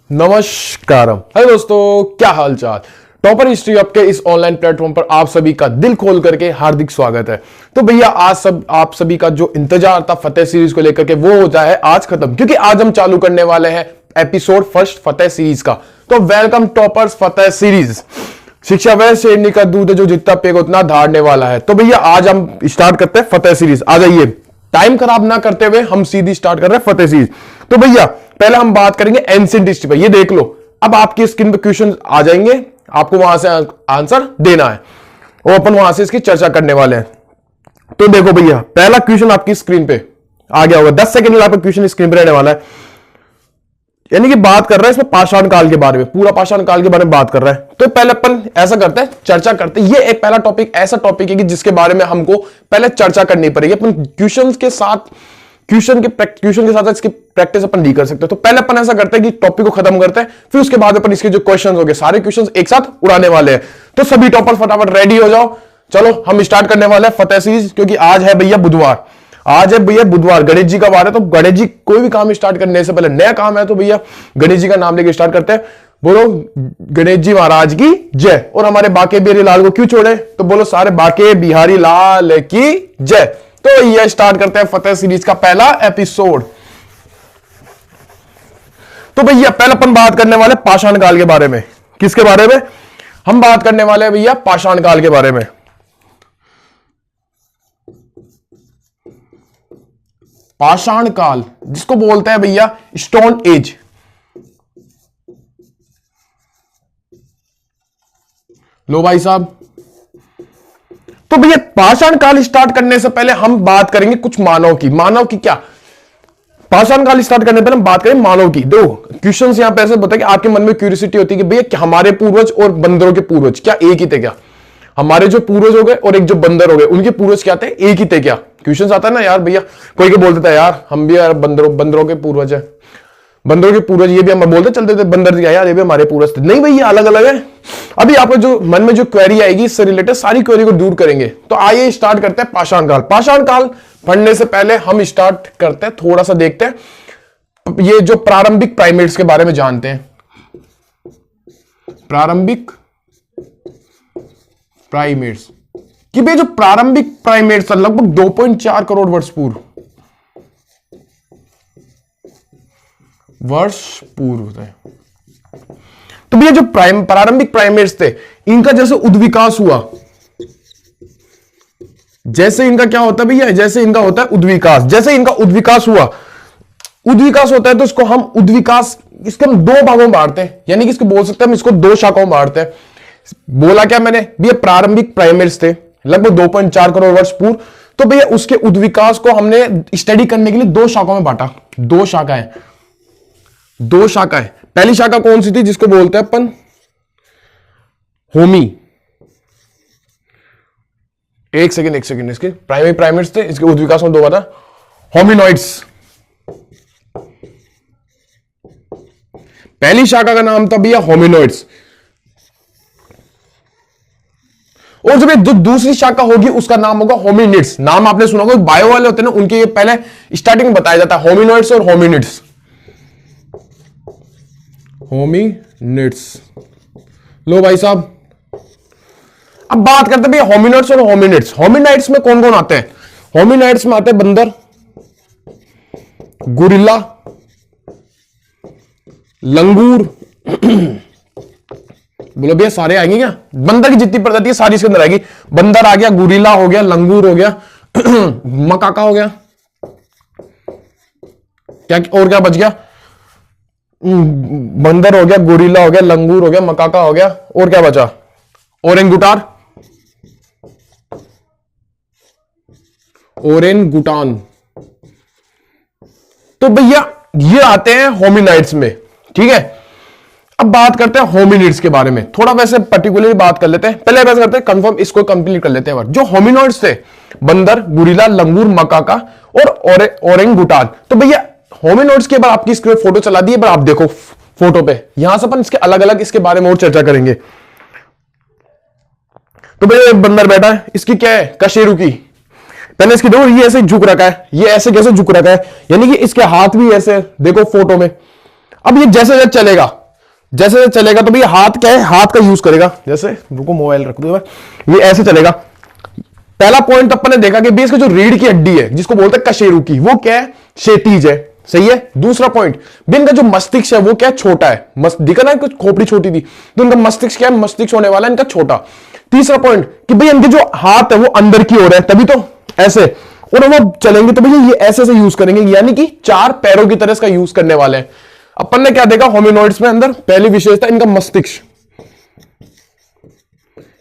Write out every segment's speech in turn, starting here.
नमस्कारम। Hello दोस्तों, क्या हाल चाल। टॉपर हिस्ट्री आपके इस ऑनलाइन प्लेटफॉर्म पर आप सभी का दिल खोल करके हार्दिक स्वागत है। तो भैया आज आप सभी का जो इंतजार था फतेह सीरीज को लेकर के वो होता है आज खत्म, क्योंकि आज हम चालू करने वाले हैं एपिसोड फर्स्ट फतेह सीरीज का। तो वेलकम टॉपर्स फतेह सीरीज। शिक्षा वह शेरनी का दूध है जो जितना पेग उतना धारने वाला है। तो भैया आज हम स्टार्ट करते हैं फतेह सीरीज। आ जाइए, टाइम खराब ना करते हुए हम सीधी स्टार्ट कर रहे हैं फतेह सीरीज। तो भैया पहले हम बात करेंगे एंशिएंट हिस्ट्री पर। ये देख लो, अब आपकी स्क्रीन पे क्वेश्चन आ जाएंगे, आपको वहां से आंसर देना है और अपन वहां से इसकी चर्चा करने वाले हैं। तो देखो भैया, पहला क्वेश्चन आपकी स्क्रीन पे आ गया होगा। 10 सेकंड में आपका क्वेश्चन स्क्रीन पे रहने वाला है। यानी कि बात कर रहा है इसमें पाषाण काल के बारे में, पूरा पाषाण काल के बारे में बात कर रहा है। तो पहले अपन ऐसा करते हैं, चर्चा करते हैं। ये एक पहला टॉपिक ऐसा टॉपिक है कि जिसके बारे में हमको पहले चर्चा करनी पड़ेगी। अपन क्वेश्चन के साथ इसकी प्रैक्टिस अपन नहीं कर सकते। तो पहले अपन ऐसा करते हैं कि टॉपिक को खत्म करते हैं, फिर उसके बाद अपन इसके जो क्वेश्चंस हो गए सारे क्वेश्चंस एक साथ उड़ाने वाले हैं। तो सभी टॉपर फटाफट रेडी हो जाओ। चलो हम स्टार्ट करने वाले हैं फतेह सीरीज, क्योंकि आज है भैया बुधवार। आज है भैया बुधवार, गणेश जी का वार है। तो गणेश जी कोई भी काम स्टार्ट करने से पहले, नया काम है तो भैया गणेश जी का नाम लेके स्टार्ट करते हैं। बोलो गणेश जी महाराज की जय। और हमारे बाके बिहारी लाल को क्यों छोड़े, तो बोलो सारे बाके बिहारी लाल की जय। तो ये स्टार्ट करते हैं फतेह सीरीज का पहला एपिसोड। तो भैया पहले अपन बात करने वाले पाषाण काल के बारे में। किसके बारे में हम बात करने वाले हैं भैया? पाषाण काल के बारे में। पाषाण काल जिसको बोलते हैं भैया स्टोन एज। लो भाई साहब, तो भैया पाषाण काल स्टार्ट करने से पहले हम बात करेंगे कुछ मानव की। मानव की क्या? पाषाण काल स्टार्ट करने से पहले हम बात करें मानव की। दो क्वेश्चन यहां पे ऐसे बताए कि आपके मन में क्यूरियोसिटी होती है कि भैया क्या हमारे पूर्वज और बंदरों के पूर्वज क्या एक ही थे क्या? हमारे जो पूर्वज हो गए और एक जो बंदर हो गए उनके पूर्वज क्या थे, एक ही थे क्या? क्वेश्चन आता है ना यार भैया, कोई के बोलते थे यार हम भी यार बंदरों के पूर्वज है, बंदरों के पूर्वज ये भी हम बोलते चलते थे बंदर क्या यार ये भी हमारे पूर्वज थे। नहीं भैया, अलग अलग है। अभी आपको जो मन में जो क्वेरी आएगी इससे रिलेटेड सारी क्वेरी को दूर करेंगे। तो आइए स्टार्ट करते हैं पाषाण काल। पाषाण काल पढ़ने से पहले हम स्टार्ट करते हैं, थोड़ा सा देखते हैं ये जो प्रारंभिक प्राइमेट्स के बारे में जानते हैं। प्रारंभिक प्राइमेट्स कि भाई जो प्रारंभिक प्राइमेट्स लगभग 2.4 करोड़ वर्ष पूर्व थे। तो भैया जो प्रारंभिक प्राइमेट्स थे इनका जैसे उद्विकास हुआ, जैसे इनका क्या होता है भैया, जैसे इनका होता है उद्विकास, जैसे इनका उद्विकास हुआ, उद्विकास होता है तो इसको हम उद्विकास इसको हम दो भागों में बांटते हैं। यानी कि इसको बोल सकते हैं हम इसको दो शाखाओं में बांटते हैं। बोला क्या मैंने भैया, प्रारंभिक प्राइमेट्स थे लगभग 2.4 करोड़ वर्ष पूर्व। तो भैया उसके उद्विकास को हमने स्टडी करने के लिए दो शाखाओं में बांटा। दो शाखाएं पहली शाखा कौन सी थी जिसको बोलते हैं अपन होमी। एक सेकेंड इसके प्राइमरी प्राइमेट्स थे, इसके उद्विकास में दो बार होमिनॉइड्स। पहली शाखा का नाम था भैया होमिनॉइड्स। और जब जो दूसरी शाखा होगी उसका नाम होगा होमिनिड्स। नाम आपने सुना होगा, बायो वाले होते हैं ना उनके ये पहले स्टार्टिंग में बताया जाता है होमिनॉइड्स और होमिनिड्स। होमिनिड्स लो भाई साहब, अब बात करते हैं भैया होमिनॉइड्स और होमिनिड्स। होमिनाइड्स में कौन कौन आते हैं? होमिनाइड्स में आते हैं बंदर, गुरिल्ला, लंगूर। बोलो भैया सारे आएंगे क्या? बंदर की जितनी प्रजाति है सारी इसके अंदर आएगी। बंदर आ गया, गुरिल्ला हो गया, लंगूर हो गया, मकाका हो गया, क्या और क्या बच गया? बंदर हो गया, गुरिल्ला हो गया, लंगूर हो गया, मकाका हो गया, और क्या बचा? ओरेंगुटान। तो भैया ये आते हैं होमिनाइड्स में, ठीक है। अब बात करते हैं होमिनिड्स के बारे में, थोड़ा वैसे पर्टिकुलरली बात कर लेते हैं। पहले वैसे करते हैं कंफर्म, इसको कंप्लीट कर लेते हैं। जो होमिनॉइड्स थे बंदर, गुरिल्ला, लंगूर, मकाका और ओरेंगुटान। तो भैया होमिनॉइड्स के बाद आपकी स्क्रीन फोटो चला दी है, पर आप देखो फोटो पे, यहां से अपन इसके अलग अलग इसके बारे में और चर्चा करेंगे। तो भैया एक बंदर बैठा है, इसकी क्या है? कशेरू की। पहले इसकी देखो, ये ऐसे झुक रखा है, ये ऐसे कैसे झुक रखा है, यानी कि इसके हाथ भी ऐसे देखो फोटो में। अब ये जैसे जैसे चलेगा, जैसे जैसे चलेगा तो भैया हाथ क्या है, हाथ का यूज करेगा। जैसे रुको मोबाइल रख दो, ये ऐसे चलेगा। पहला पॉइंट अपन ने देखा कि भी इसका जो रीढ़ की हड्डी है जिसको बोलते हैं कशेरुकी, वो क्या है, क्षैतिज है, सही है। दूसरा पॉइंट, भी इनका जो मस्तिष्क है वो क्या है, छोटा है। दिखा ना कुछ खोपड़ी छोटी थी, तो इनका मस्तिष्क क्या है, मस्तिष्क होने वाला है इनका छोटा। तीसरा पॉइंट कि भाई इनके जो हाथ है वो अंदर की ओर है, तभी तो ऐसे, और वो चलेंगे तो भैया ये ऐसे से यूज करेंगे, यानी कि 4 पैरों की तरह इसका यूज करने वाले हैं। अपन ने क्या देखा होमिनोइड्स में, अंदर पहली विशेषता इनका मस्तिष्क।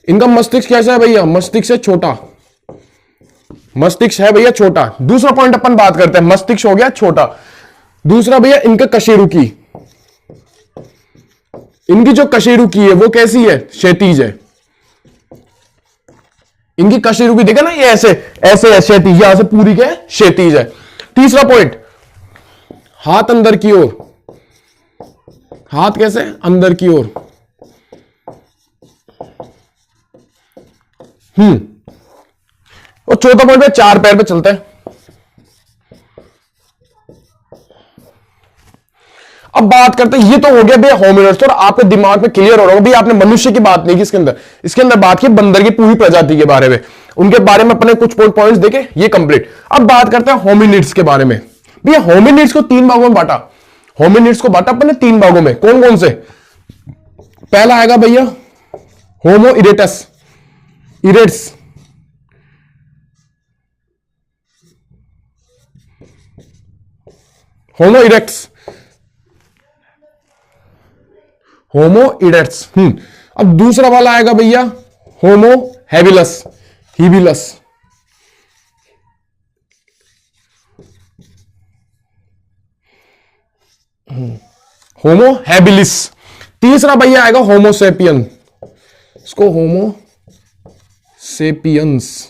इनका मस्तिष्क कैसा है भैया, मस्तिष्क से छोटा, मस्तिष्क है भैया छोटा। दूसरा पॉइंट अपन बात करते हैं, मस्तिष्क हो गया छोटा। दूसरा भैया इनका कशेरुकी, इनकी जो कशेरुकी है वो कैसी है, क्षैतिज है। इनकी कशेरुकी देखा ना, ये ऐसे ऐसे है क्षैतिज, यहां से पूरी क्या है, क्षैतिज है। तीसरा पॉइंट, हाथ अंदर की ओर, हाथ कैसे, अंदर की ओर। और चौथा पॉइंट पे 4 पैर पे चलते हैं। अब बात करते हैं, ये तो हो गया भैया होमिनोइड्स, और आपके दिमाग में क्लियर हो रहा होगा, भैया आपने मनुष्य की बात नहीं की इसके अंदर, इसके अंदर बात की बंदर की पूरी प्रजाति के बारे में, उनके बारे में अपने कुछ पॉइंट्स देखे, ये कंप्लीट। अब बात करते हैं होमिनिड्स के बारे में। भैया होमिनिड्स को 3 भागों में बांटा, होमिनिड्स को बांटा अपने 3 भागों में। कौन कौन से, पहला आएगा भैया होमो इरेक्टस, इरेक्ट्स, होमो इरेक्ट्स, होमो इरेक्ट्स। अब दूसरा वाला आएगा भैया होमो हैबिलस, हिबिलस, होमो हैबिलिस। तीसरा भैया आएगा होमो सेपियन, इसको होमो सेपियंस।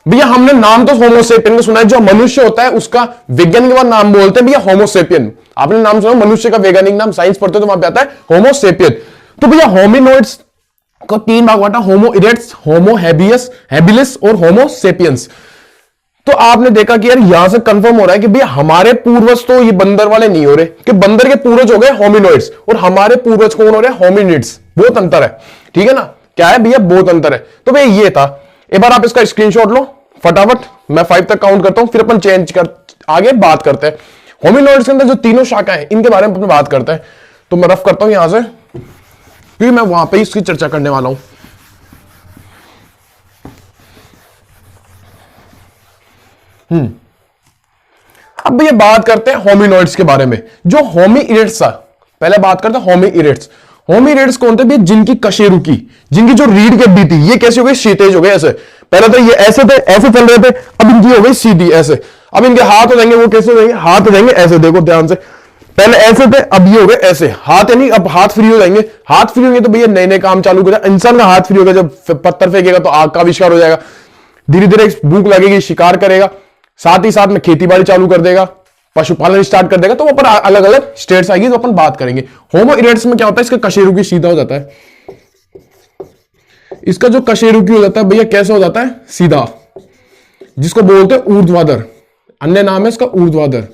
भैया हमने नाम तो होमो सेपियन का सुना है, जो मनुष्य होता है उसका वैज्ञानिक नाम बोलते हैं भैया होमो सेपियन। आपने नाम सुना, मनुष्य का वैज्ञानिक नाम साइंस पढ़ते हो तो वहां पे आता है होमो सेपियन। तो भैया होमिनोइड्स को 3 भाग बांटा, होमो इरेक्ट्स, होमो हैबियस, हैबिलिस और होमो सेपियंस। तो आपने देखा कि यार यहां से कंफर्म हो रहा है कि भैया हमारे पूर्वज तो ये बंदर वाले नहीं हो रहे, कि बंदर के पूर्वज हो गए होमिनोइड्स, और हमारे पूर्वज कौन हो रहे, होमिनिड्स। बहुत अंतर है, ठीक है ना, क्या है भैया, बहुत अंतर है। तो भैया ये था, एक बार आप इसका स्क्रीनशॉट लो फटाफट, मैं 5 तक काउंट करता हूं, फिर अपन चेंज कर आगे बात करते हैं। होमिनोइड्स के अंदर जो तीनों शाखाएं हैं इनके बारे में अपन बात करते हैं। तो मैं रफ करता हूं यहां से, क्योंकि मैं वहां पे इसकी चर्चा करने वाला हूं। अब भैया बात करते हैं होमिनोइड्स के बारे में। जो होमी इरेक्ट्स, पहले बात करते हैं होमी इरेक्ट्स। होमी इरेक्ट्स कौन थे भैया, जिनकी कशेरुकी, जिनकी जो रीढ़ की हड्डी थी ये कैसे हो गई, क्षैतिज हो गए ऐसे। पहले तो ये ऐसे थे, ऐसे चल रहे थे, अब इनकी हो गई सीधी ऐसे। अब इनके हाथ हो जाएंगे, वो कैसे हो जाएंगे, हाथ हो जाएंगे ऐसे, देखो ध्यान से, पहले ऐसे थे अब ये हो गए ऐसे हाथ, यानी अब हाथ फ्री हो जाएंगे। हाथ फ्री होंगे तो भैया नए नए काम चालू कर, इंसान का हाथ फ्री होगा, जब पत्थर फेंकेगा तो आग का आविष्कार हो जाएगा, धीरे धीरे भूख लगेगी शिकार करेगा, साथ ही साथ में खेती बाड़ी चालू कर देगा, पशुपालन स्टार्ट कर देगा। तो वो पर अलग अलग स्टेट्स आएगी तो अपन बात करेंगे। होमो इरेक्ट्स में क्या होता है, इसका कशेरुकी सीधा हो जाता है, इसका जो कशेरुकी हो जाता है भैया कैसे हो जाता है, सीधा, जिसको बोलते हैं ऊर्ध्वाधर, अन्य नाम है इसका ऊर्ध्वाधर।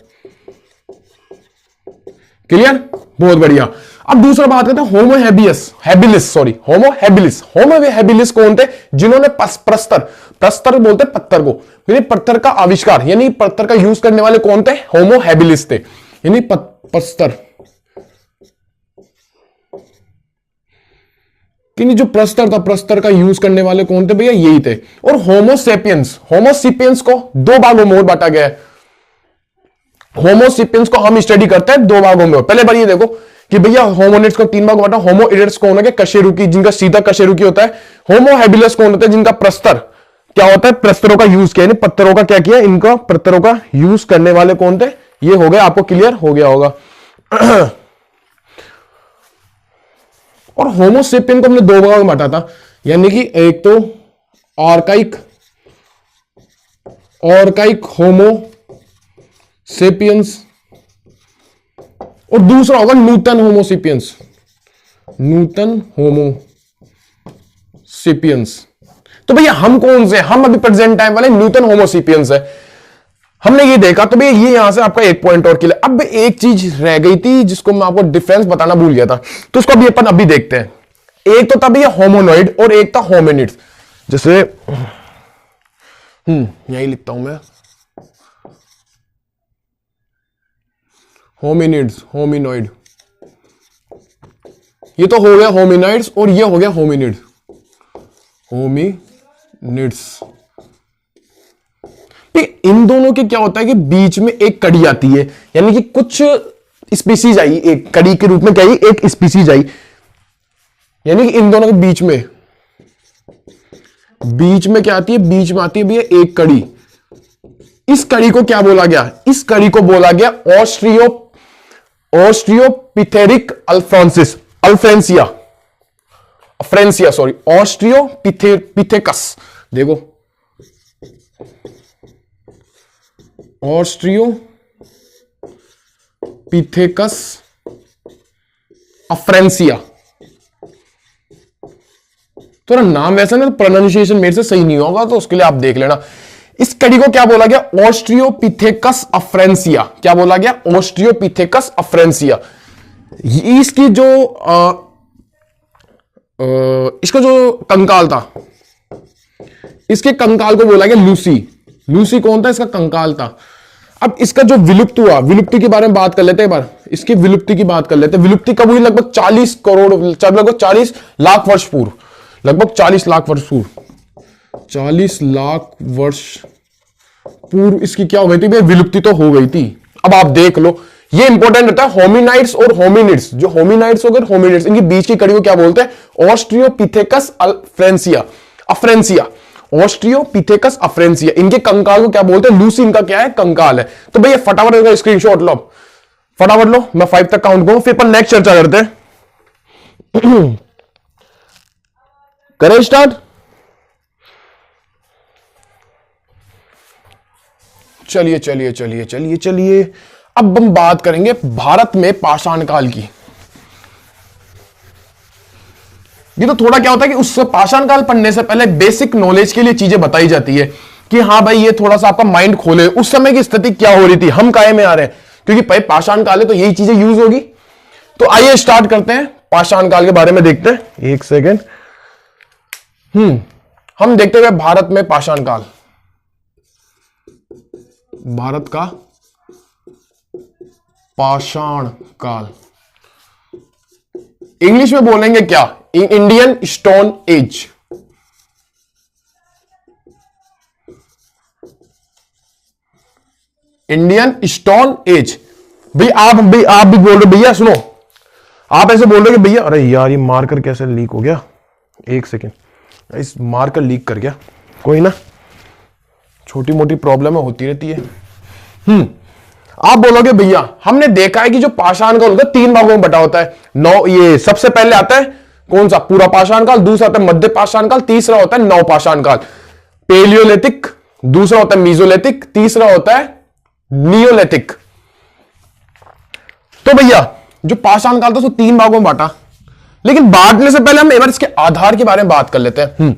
क्लियर, बहुत बढ़िया। अब दूसरा बात करते हैं होमो habeas, habilis, sorry Homo habilis. Homo habilis कौन थे, जिन्होंने प्रस्तर, प्रस्तर बोलते हैं पत्थर को, यानी पत्थर का आविष्कार, यानी पत्थर का यूज करने वाले कौन थे, होमो हैबिलिस थे, यानी प्रस्तर। कि जो प्रस्तर था, प्रस्तर का यूज करने वाले कौन थे भैया, यही थे। और होमोसेपियंस, होमोसेपियंस को 2 भागों में बांटा गया है। होमोसेपियंस को हम स्टडी करते हैं 2 भागों में। पहले बार ये देखो कि भैया होमोनिड्स को 3 भाग बांटा, होमो इरेक्ट्स कौन है, कशेरुकी, जिनका सीधा कशेरुकी होता है। होमो हैबिलिस कौन होता है, जिनका प्रस्तर क्या होता है, प्रस्तरों का यूज किया, पत्थरों का क्या किया, इनका पत्थरों का यूज करने वाले कौन थे, ये हो गया, आपको क्लियर हो गया होगा। और होमोसेपियन को हमने 2 भागों में बांटा था, यानी कि एक तो आर्काइक, ऑर्काइक होमो सेपियंस, और दूसरा होगा नूतन होमोसेपियंस, नूतन होमो सेपियंस। तो भैया हम कौन से, हम अभी प्रेजेंट टाइम वाले नूतन होमोसेपियंस है। हमने ये देखा, तो भैया ये यहां से आपका एक पॉइंट और क्लियर। अब एक चीज रह गई थी जिसको मैं आपको डिफरेंस बताना भूल गया था, तो उसको अभी अपन अभी देखते हैं। एक तो था भैया होमोनॉइड और एक था होमिनिड्स। जैसे यही लिखता हूं मैं, होमिनिड्स, होमिनॉइड। ये तो हो गया होमिनॉइड्स और ये हो गया होमिनिड्स, होमिनिड्स। इन दोनों के क्या होता है कि बीच में एक कड़ी आती है, यानी कि कुछ स्पीसीज आई, एक कड़ी के रूप में क्या आई, एक स्पीसीज आई, यानी कि इन दोनों के बीच में क्या आती है, बीच में आती है भैया एक कड़ी। इस कड़ी को क्या बोला गया, इस कड़ी को बोला गया ऑस्ट्रियोपिथेरिक अफ्रेंसिया, सॉरी, ऑस्ट्रियोपिथेकस। देखो, ऑस्ट्रियोपिथेकस अफ्रेंसिया। थोड़ा नाम वैसा ना, प्रोनाउंसिएशन मेरे से सही नहीं होगा, तो उसके लिए आप देख लेना। इस कड़ी को क्या बोला गया, ऑस्ट्रियोपिथेकस अफ्रेंसिया। क्या बोला गया, ऑस्ट्रियोपिथेकस अफ्रेंसिया। इसकी जो इसका जो कंकाल था, इसके कंकाल को बोला गया लूसी। लूसी कौन था, इसका कंकाल था। अब इसका जो विलुप्त हुआ, विलुप्ति के बारे में बात कर लेते हैं एक बार। इसकी विलुप्ति की बात कर लेते हैं। विलुप्ति कब हुई, लगभग 40 करोड़, लगभग 40 लाख वर्ष पूर्व, लगभग 40 लाख वर्ष पूर्व, 40 लाख वर्ष पूर्व इसकी क्या हो गई थी, विलुप्ति तो हो गई थी। अब आप देख लो, ये इंपॉर्टेंट होता है, होमिनाइड्स और होमिनिड्स। जो होमिनाइड्स हो गए, होमिनिड्स, इनकी बीच की कड़ी को क्या बोलते हैं, ऑस्ट्रियोपिथेकस अफ्रेंसिया, ऑस्ट्रियोपिथेकस अफ्रेंसिया। इनके कंकाल को क्या बोलते हैं, लूसी इनका क्या है, कंकाल है। तो भैया फटाफट इसका स्क्रीनशॉट लो, फटाफट लो, मैं 5 तक काउंट करूं, फिर अपन नेक्स्ट चर्चा करते हैं। करें स्टार्ट। चलिए चलिए चलिए चलिए चलिए, अब हम बात करेंगे भारत में पाषाण काल की। ये तो थोड़ा क्या होता है कि उस पाषाण काल पढ़ने से पहले बेसिक नॉलेज के लिए चीजें बताई जाती है कि हाँ भाई, ये थोड़ा सा आपका माइंड खोले, उस समय की स्थिति क्या हो रही थी, हम काहे में आ रहे हैं, क्योंकि भाई पाषाण काल है तो यही चीजें यूज होगी। तो आइए स्टार्ट करते हैं, पाषाण काल के बारे में देखते हैं। एक सेकेंड, हम देखते हुए भारत में पाषाण काल, भारत का पाषाण काल, इंग्लिश में बोलेंगे क्या, Indian stone age. Indian stone age. भाई आप भी बोल रहे भैया, सुनो, आप ऐसे बोल रहे कि भैया, अरे यार ये मार्कर कैसे लीक हो गया, एक सेकेंड, इस मार्कर लीक कर गया, कोई ना, छोटी मोटी प्रॉब्लम होती रहती है। आप बोलोगे भैया हमने देखा है कि जो पाषाण काल होता है 3 भागों में बटा होता है। ये सबसे पहले आता है कौन सा, पूरा पाषाण काल, दूसरा आता है मध्य पाषाण काल, तीसरा होता है नव पाषाण काल। पेलियोलिथिक, दूसरा होता है मीजोलिथिक, तीसरा होता है नियोलिथिक। तो भैया जो पाषाण काल था उसको 3 भागों में बांटा, लेकिन बांटने से पहले हम एक बार इसके आधार के बारे में बात कर लेते हैं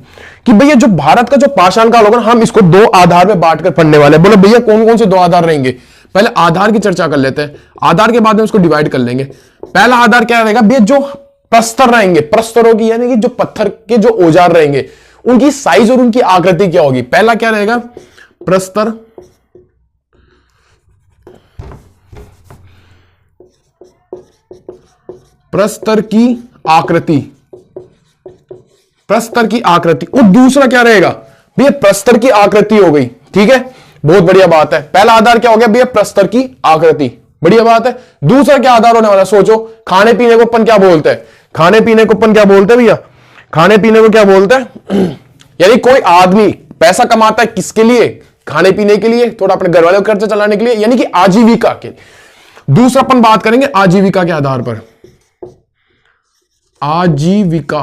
कि भैया जो भारत का जो पाषाण काल होगा, हम इसको 2 आधार में बांटकर पढ़ने वाले हैं। बोलो भैया कौन कौन से 2 आधार रहेंगे, पहले आधार की चर्चा कर लेते हैं, आधार के बाद में उसको डिवाइड कर लेंगे। पहला आधार क्या रहेगा भैया, जो प्रस्तर रहेंगे, प्रस्तरों की यानी कि जो पत्थर के जो औजार रहेंगे उनकी साइज और उनकी आकृति क्या होगी। पहला क्या रहेगा, प्रस्तर, प्रस्तर की आकृति, प्रस्तर की आकृति। और दूसरा क्या रहेगा भैया, प्रस्तर की आकृति हो गई, ठीक है, बहुत बढ़िया बात है। पहला आधार क्या हो गया भैया, प्रस्तर की आकृति, बढ़िया बात है। दूसरा क्या आधार होने वाला, सोचो, खाने पीने को अपन क्या बोलते हैं, खाने पीने को अपन क्या बोलते हैं भैया, खाने पीने को क्या बोलते हैं, यानी कोई आदमी पैसा कमाता है किसके लिए, खाने पीने के लिए, थोड़ा अपने घर वालों का खर्चा चलाने के लिए, यानी कि आजीविका के। दूसरा अपन बात करेंगे आजीविका के आधार पर, आजीविका।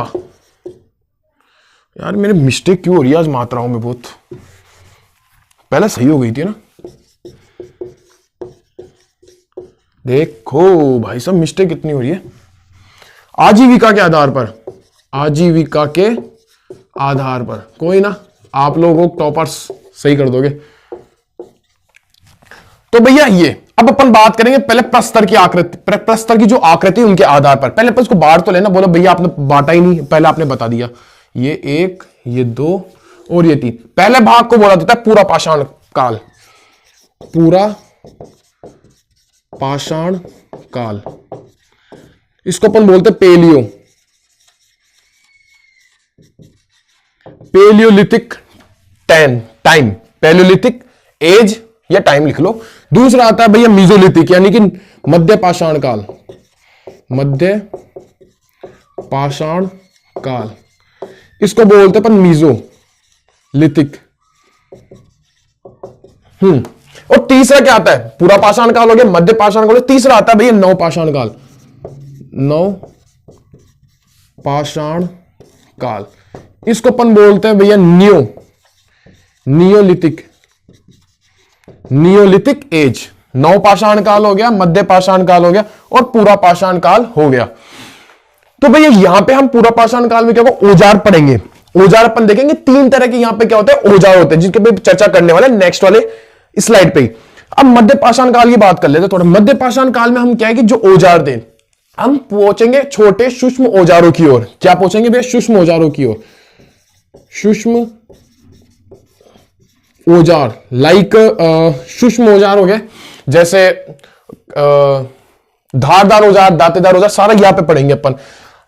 यार मेरे मिस्टेक क्यों हो रही है आज मात्राओं में, बहुत पहले सही हो गई थी ना। देखो भाई साहब मिस्टेक कितनी हो रही है। आजीविका के आधार पर, आजीविका के आधार पर, कोई ना, आप लोगों को टॉपर्स सही कर दोगे। तो भैया ये अब अपन बात करेंगे पहले प्रस्तर की आकृति, प्रस्तर की जो आकृति उनके आधार पर। पहले अपन इसको बांट तो लेना। बोलो भैया आपने बांटा ही नहीं, पहले आपने बता दिया ये 1, ये 2 और ये 3। पहले भाग को बोला जाता है पूरा पाषाण काल, पूरा पाषाण काल। इसको अपन बोलते हैं paleo, palaeolithic time, palaeolithic age या टाइम लिख लो। दूसरा आता है भैया मीजोलिथिक यानी कि मध्य पाषाण काल, मध्य पाषाण काल, इसको बोलते अपन मीजोलिथिक। और तीसरा क्या आता है? पूरा पाषाण काल हो गया, मध्य पाषाण काल। तीसरा आता है भैया नव पाषाण काल, नव पाषाण काल। इसको अपन बोलते हैं भैया नियोलिथिक, नियोलिथिक एज। नव पाषाण काल हो गया, मध्य पाषाण काल हो गया और पूरा पाषाण काल हो गया। तो भैया यहां पे हम पूरा पाषाण काल में क्या होगा? औजार पढ़ेंगे। औजार अपन देखेंगे 3 तरह के यहां पे क्या होते हैं? औजार होते हैं, जिनके पे चर्चा करने वाले नेक्स्ट वाले स्लाइड पे। अब मध्य पाषाण काल की बात कर लेते हैं थोड़ा। मध्य पाषाण काल में हम क्या है कि जो औजार थे, हम पहुंचेंगे छोटे सूक्ष्म औजारों की ओर। क्या पहुंचेंगे भैया? सूक्ष्म औजारों की ओर। सूक्ष्म औजार लाइक सूक्ष्म औजार हो गए जैसे धारदार औजार, दांतेदार औजार, सारा यहां पे पढ़ेंगे अपन।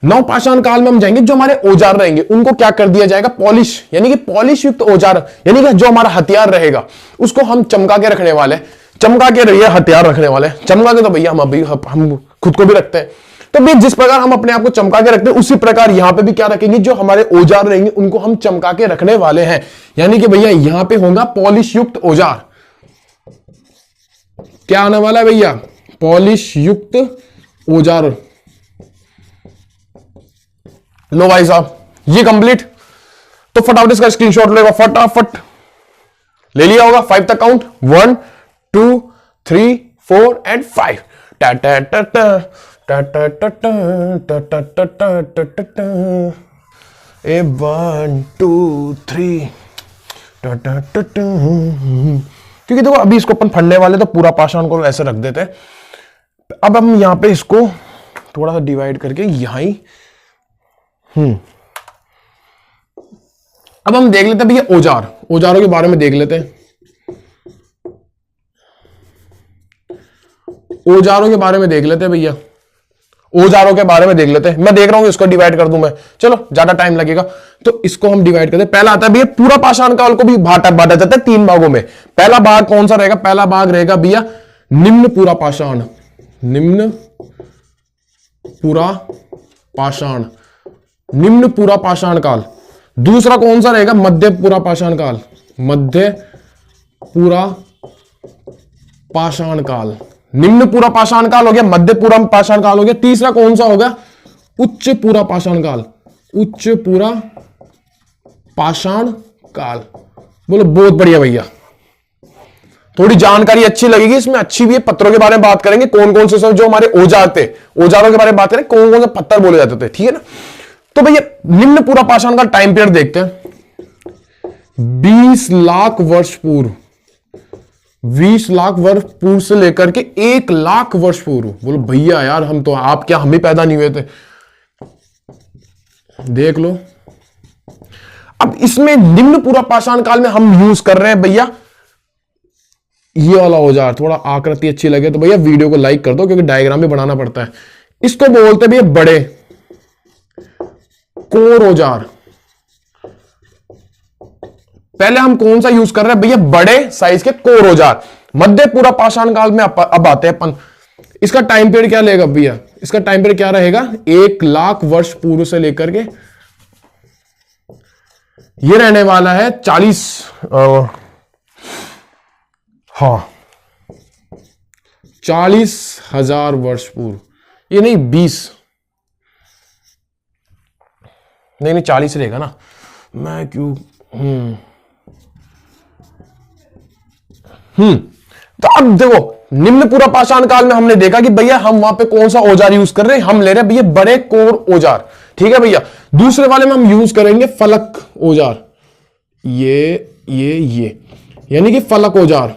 नव पाषाण काल में हम जाएंगे, जो हमारे औजार रहेंगे उनको क्या कर दिया जाएगा? पॉलिश, यानी कि पॉलिश युक्त औजार, यानी कि जो हमारा हथियार रहेगा उसको हम चमका के रखने वाले, चमका के रहिए हथियार रखने वाले। चमका के तो भैया हम खुद को भी रखते हैं। तो भी जिस प्रकार हम अपने आप को चमका के रखते हैं, उसी प्रकार यहां पे भी क्या रखेंगे? जो हमारे औजार रहेंगे उनको हम चमका के रखने वाले हैं। यानी कि भैया यहां पे होगा पॉलिश युक्त औजार। क्या आने वाला है भैया? पॉलिश युक्त औजार। लो भाई साहब, ये कंप्लीट। तो फटाफट इसका स्क्रीनशॉट लेगा, फटाफट ले लिया होगा। 5 तक काउंट, 1 2 3 4 एंड 5। टा टा टा टा टा टा टा टा टा टा टा टा टा। ए 1 2 3 टा टा टा टा। क्योंकि देखो अभी इसको अपन फंडने वाले तो पूरा पाषाण को ऐसे रख देते हैं। अब हम यहां पे इसको थोड़ा सा डिवाइड करके यहां ही अब हम देख लेते हैं भैया औजार, औजारों के बारे में देख लेते हैं। औजारों के बारे में देख लेते हैं भैया, औजारों के बारे में देख लेते हैं। मैं देख रहा हूं इसको डिवाइड कर दूं मैं, चलो ज्यादा टाइम लगेगा तो इसको हम डिवाइड करते हैं। पहला आता है भैया पूरा पाषाण काल को भी बांटा जाता है 3 भागों में। पहला भाग कौन सा रहेगा? पहला भाग रहेगा भैया निम्न पूरा पाषाण, निम्न पूरा पाषाण, निम्न पूरा पाषाण काल। दूसरा कौन सा रहेगा? मध्य पूरा पाषाण काल, मध्य पूरा पाषाण काल। निम्न पूरा पाषाण काल हो गया, मध्य पूरा पाषाण काल हो गया। तीसरा कौन सा होगा? उच्च पूरा पाषाण काल, उच्च पूरा पाषाण काल। बोलो बहुत बढ़िया भैया, थोड़ी जानकारी अच्छी लगेगी इसमें, अच्छी भी है। पत्थरों के बारे में बात करेंगे, कौन कौन से सब जो हमारे औजार थे, औजारों के बारे में बात करें, कौन कौन से पत्थर बोले जाते थे, ठीक है ना। तो भैया निम्न पूरा पाषाण का टाइम पीरियड देखते हैं। 20 लाख वर्ष पूर्व, 20 लाख वर्ष पूर्व से लेकर के 1 लाख वर्ष पूर्व। बोलो भैया यार हम तो, आप क्या हम ही पैदा नहीं हुए थे? देख लो। अब इसमें निम्न पूरा पाषाण काल में हम यूज कर रहे हैं भैया ये वाला औजार। थोड़ा आकृति अच्छी लगे तो भैया वीडियो को लाइक कर दो, क्योंकि डायग्राम भी बनाना पड़ता है। इसको बोलते हैं भैया बड़े कोर औजार। पहले हम कौन सा यूज कर रहे हैं भैया? बड़े साइज के कोर औजार। मध्य पूरा पाषाण काल में अब आते हैं अपन। इसका टाइम पीरियड क्या लेगा भैया? इसका टाइम पीरियड क्या रहेगा? 1 लाख वर्ष पूर्व से लेकर के ये रहने वाला है 40 40,000 वर्ष पूर्व। ये नहीं 20, नहीं 40 रहेगा ना। मैं क्यों तो अब देखो निम्न पूरा पाषाण काल में हमने देखा कि भैया हम वहां पे कौन सा औजार यूज कर रहे हैं? हम ले रहे हैं भैया बड़े कोर औजार, ठीक है भैया। दूसरे वाले में हम यूज करेंगे फलक औजार, ये यानी कि फलक औजार,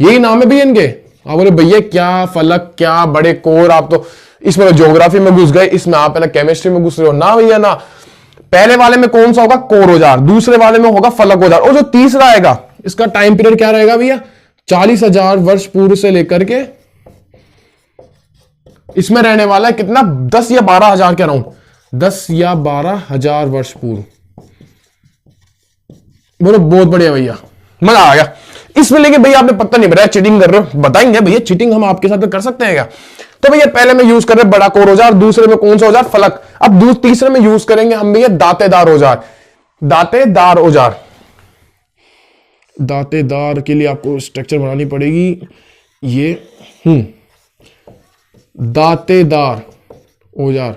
यही नाम है भैया इनके। आप बोले भैया क्या फलक, क्या बड़े कोर, आप तो इसमें ज्योग्राफी में घुस गए, इसमें आप है ना केमिस्ट्री में घुस रहे हो। ना भैया ना, पहले वाले में कौन सा होगा, कोर औजार, दूसरे वाले में होगा फलक औजार, और जो तीसरा आएगा इसका टाइम पीरियड क्या रहेगा भैया, 40,000 वर्ष पूर्व से लेकर के इसमें रहने वाला है कितना, 10 या 12,000 कह रहा हूं, 10 या 12,000 वर्ष पूर्व। बोलो बहुत बढ़िया भैया, मजा आ गया इसमें। लेकिन भैया आपने पता नहीं बताया, चीटिंग कर रहे हो, बताएंगे भैया चीटिंग हम आपके साथ कर सकते हैं क्या। तो भैया पहले में यूज कर रहे हैं बड़ा कोर औजार, दूसरे में कौन सा औजार, फलक। अब तीसरे में यूज करेंगे हम भैया दांतेदार औजार। दांतेदार औजार, दांतेदार के लिए आपको स्ट्रक्चर बनानी पड़ेगी, ये दांतेदार औजार।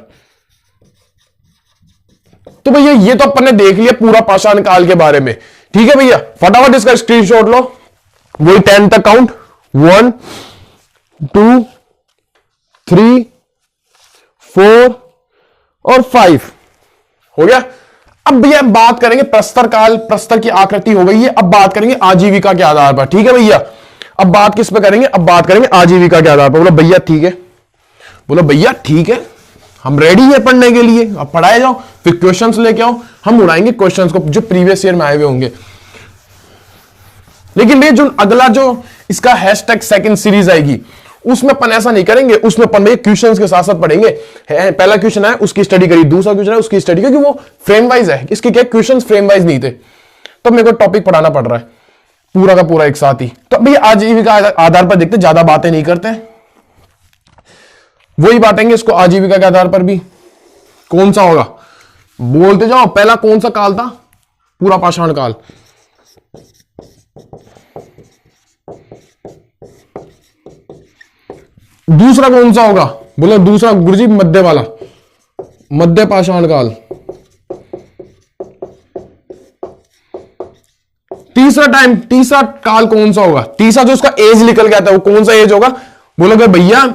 तो भैया ये तो अपन ने देख लिया पूरा पाषाण काल के बारे में, ठीक है भैया। फटाफट इसका स्क्रीनशॉट लो, वही 10 तक काउंट, 1 2 3 4 और 5 हो गया। अब भैया बात करेंगे प्रस्तर काल, प्रस्तर की आकृति हो गई है। अब बात करेंगे आजीविका के आधार पर, ठीक है भैया। अब बात किस पे करेंगे, अब बात करेंगे आजीविका के आधार पर। बोलो भैया ठीक है, बोलो भैया ठीक है, हम रेडी है पढ़ने के लिए। अब पढ़ाए जाओ, फिर क्वेश्चंस लेके आओ, हम उड़ाएंगे क्वेश्चंस को जो प्रीवियस ईयर में आए हुए होंगे। लेकिन भैया जो अगला जो इसका हैशटैग सेकंड सीरीज आएगी उसमें अपन ऐसा नहीं करेंगे, उसमें अपन भैया क्वेश्चंस के साथ साथ पढ़ेंगे। पहला क्वेश्चन है उसकी स्टडी करी, दूसरा क्वेश्चन है उसकी स्टडी, क्योंकि वो फ्रेम वाइज है, इसके क्या क्वेश्चंस फ्रेम वाइज नहीं थे, तो मेरे को टॉपिक पढ़ाना पड़ रहा है पूरा का पूरा एक साथ ही। तो भैया आजीविका आधार पर देखते, ज्यादा बातें नहीं करते, वही बांटेंगे इसको आजीविका के आधार पर भी। कौन सा होगा बोलते जाओ, पहला कौन सा काल था, पूरा पाषाण काल। दूसरा कौन सा होगा, बोलो दूसरा गुरुजी मध्य वाला, मध्य पाषाण काल। तीसरा काल कौन सा होगा, तीसरा जो उसका एज निकल गया था वो कौन सा एज होगा, बोलोगे भैया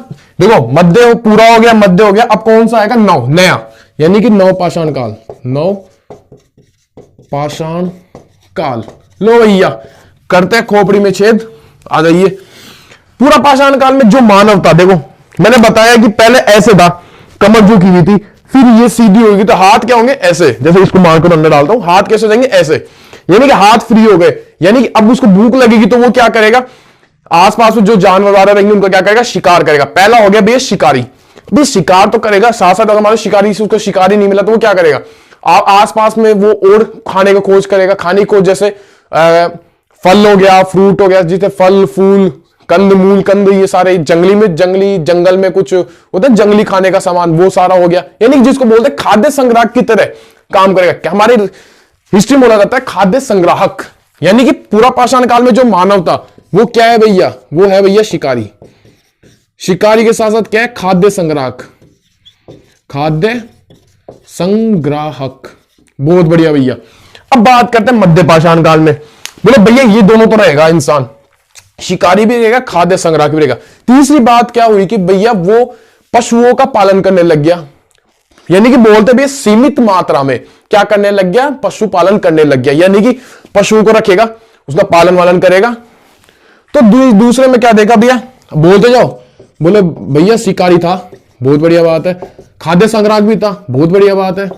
देखो मध्य पूरा हो गया, मध्य हो गया, अब कौन सा आएगा, नौ, नया, यानी कि नौ पाषाण काल, नौ पाषाण काल। लो भैया करते हैं खोपड़ी में छेद, आ जाइए। पूरा पाषाण काल में जो मानव था, देखो मैंने बताया कि पहले ऐसे था, कमर झुकी हुई थी, फिर ये सीधी होगी, तो हाथ क्या होंगे ऐसे, जैसे इसको मारकर अंदर डालता हूं, हाथ कैसे जाएंगे ऐसे, यानी कि हाथ फ्री हो गए। यानी कि अब उसको भूख लगेगी तो वो क्या करेगा, आसपास में जो जानवर वाले रहेंगे उनका क्या करेगा, शिकार करेगा। पहला हो गया भैया शिकारी, भी शिकार तो करेगा, साथ साथ हमारे शिकारी से उसको शिकारी नहीं मिला तो वो क्या करेगा, आसपास में वो और खाने का खोज करेगा, खाने की खोज, जैसे फल हो गया, फ्रूट हो गया, जिसे फल फूल कंद मूल कंद, ये सारे जंगली में, जंगल में कुछ होता है जंगली खाने का सामान, वो सारा हो गया। यानी जिसको बोलते हैं खाद्य संग्राहक की तरह काम करेगा। क्या हमारे हिस्ट्री में बोला जाता है खाद्य संग्राहक, यानी कि पूरा पाषाण काल में जो मानव था वो क्या है भैया, वो है भैया शिकारी। शिकारी के साथ साथ क्या है, खाद्य संग्राहक, खाद्य संग्राहक, बहुत बढ़िया भैया। अब बात करते हैं मध्य पाषाण काल में। बोले भैया ये दोनों तो रहेगा, इंसान शिकारी भी रहेगा, खाद्य संग्राहक भी रहेगा। तीसरी बात क्या हुई कि भैया वो पशुओं का पालन करने लग गया, यानी कि बोलते भैया सीमित मात्रा में क्या करने लग गया, पशुपालन करने लग गया, यानी कि पशुओं को रखेगा, उसका पालन वालन करेगा। तो दूसरे में क्या देखा भैया, बोलते जाओ, बोले भैया शिकारी था, बहुत बढ़िया बात है, खाद्य संग्राहक भी था, बहुत बढ़िया बात है,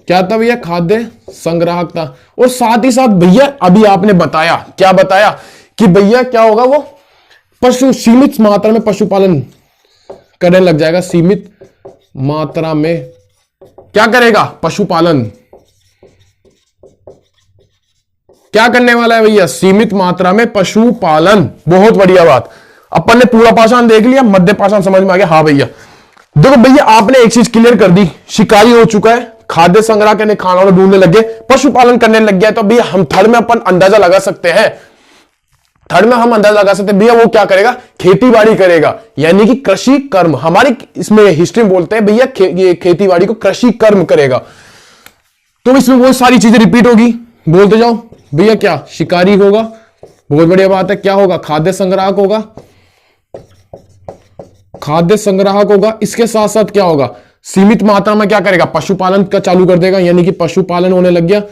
क्या था भैया, खाद्य संग्राहक था। और साथ ही साथ भैया अभी आपने बताया, क्या बताया कि भैया क्या होगा, वो पशु सीमित मात्रा में पशुपालन करने लग जाएगा, सीमित मात्रा में क्या करेगा, पशुपालन। क्या करने वाला है भैया, सीमित मात्रा में पशुपालन, बहुत बढ़िया बात। अपन ने पूरा पाषाण देख लिया, मध्य पाषाण समझ में आ गया। हाँ भैया देखो भैया आपने एक चीज क्लियर कर दी, शिकारी हो चुका है, खाद्य संग्रह करने खाना वाला ढूंढने लग गए, पशुपालन करने लग गया। तो भैया हम थर्ड में अपन अंदाजा लगा सकते हैं, थर्ड में हम अंदाजा लगा सकते हैं भैया वो क्या करेगा, खेती बाड़ी करेगा, यानी कि कृषि कर्म। हमारी इसमें हिस्ट्री में बोलते हैं भैया ये खेती बाड़ी को कृषि कर्म करेगा। तो इसमें वो सारी चीजें रिपीट होगी, बोलते जाओ भैया। क्या शिकारी होगा, बहुत बढ़िया बात है। क्या होगा, खाद्य संग्राहक होगा, खाद्य संग्राहक होगा। इसके साथ साथ क्या होगा, सीमित मात्रा में क्या करेगा, पशुपालन का चालू कर देगा, यानी कि पशुपालन होने लग गया।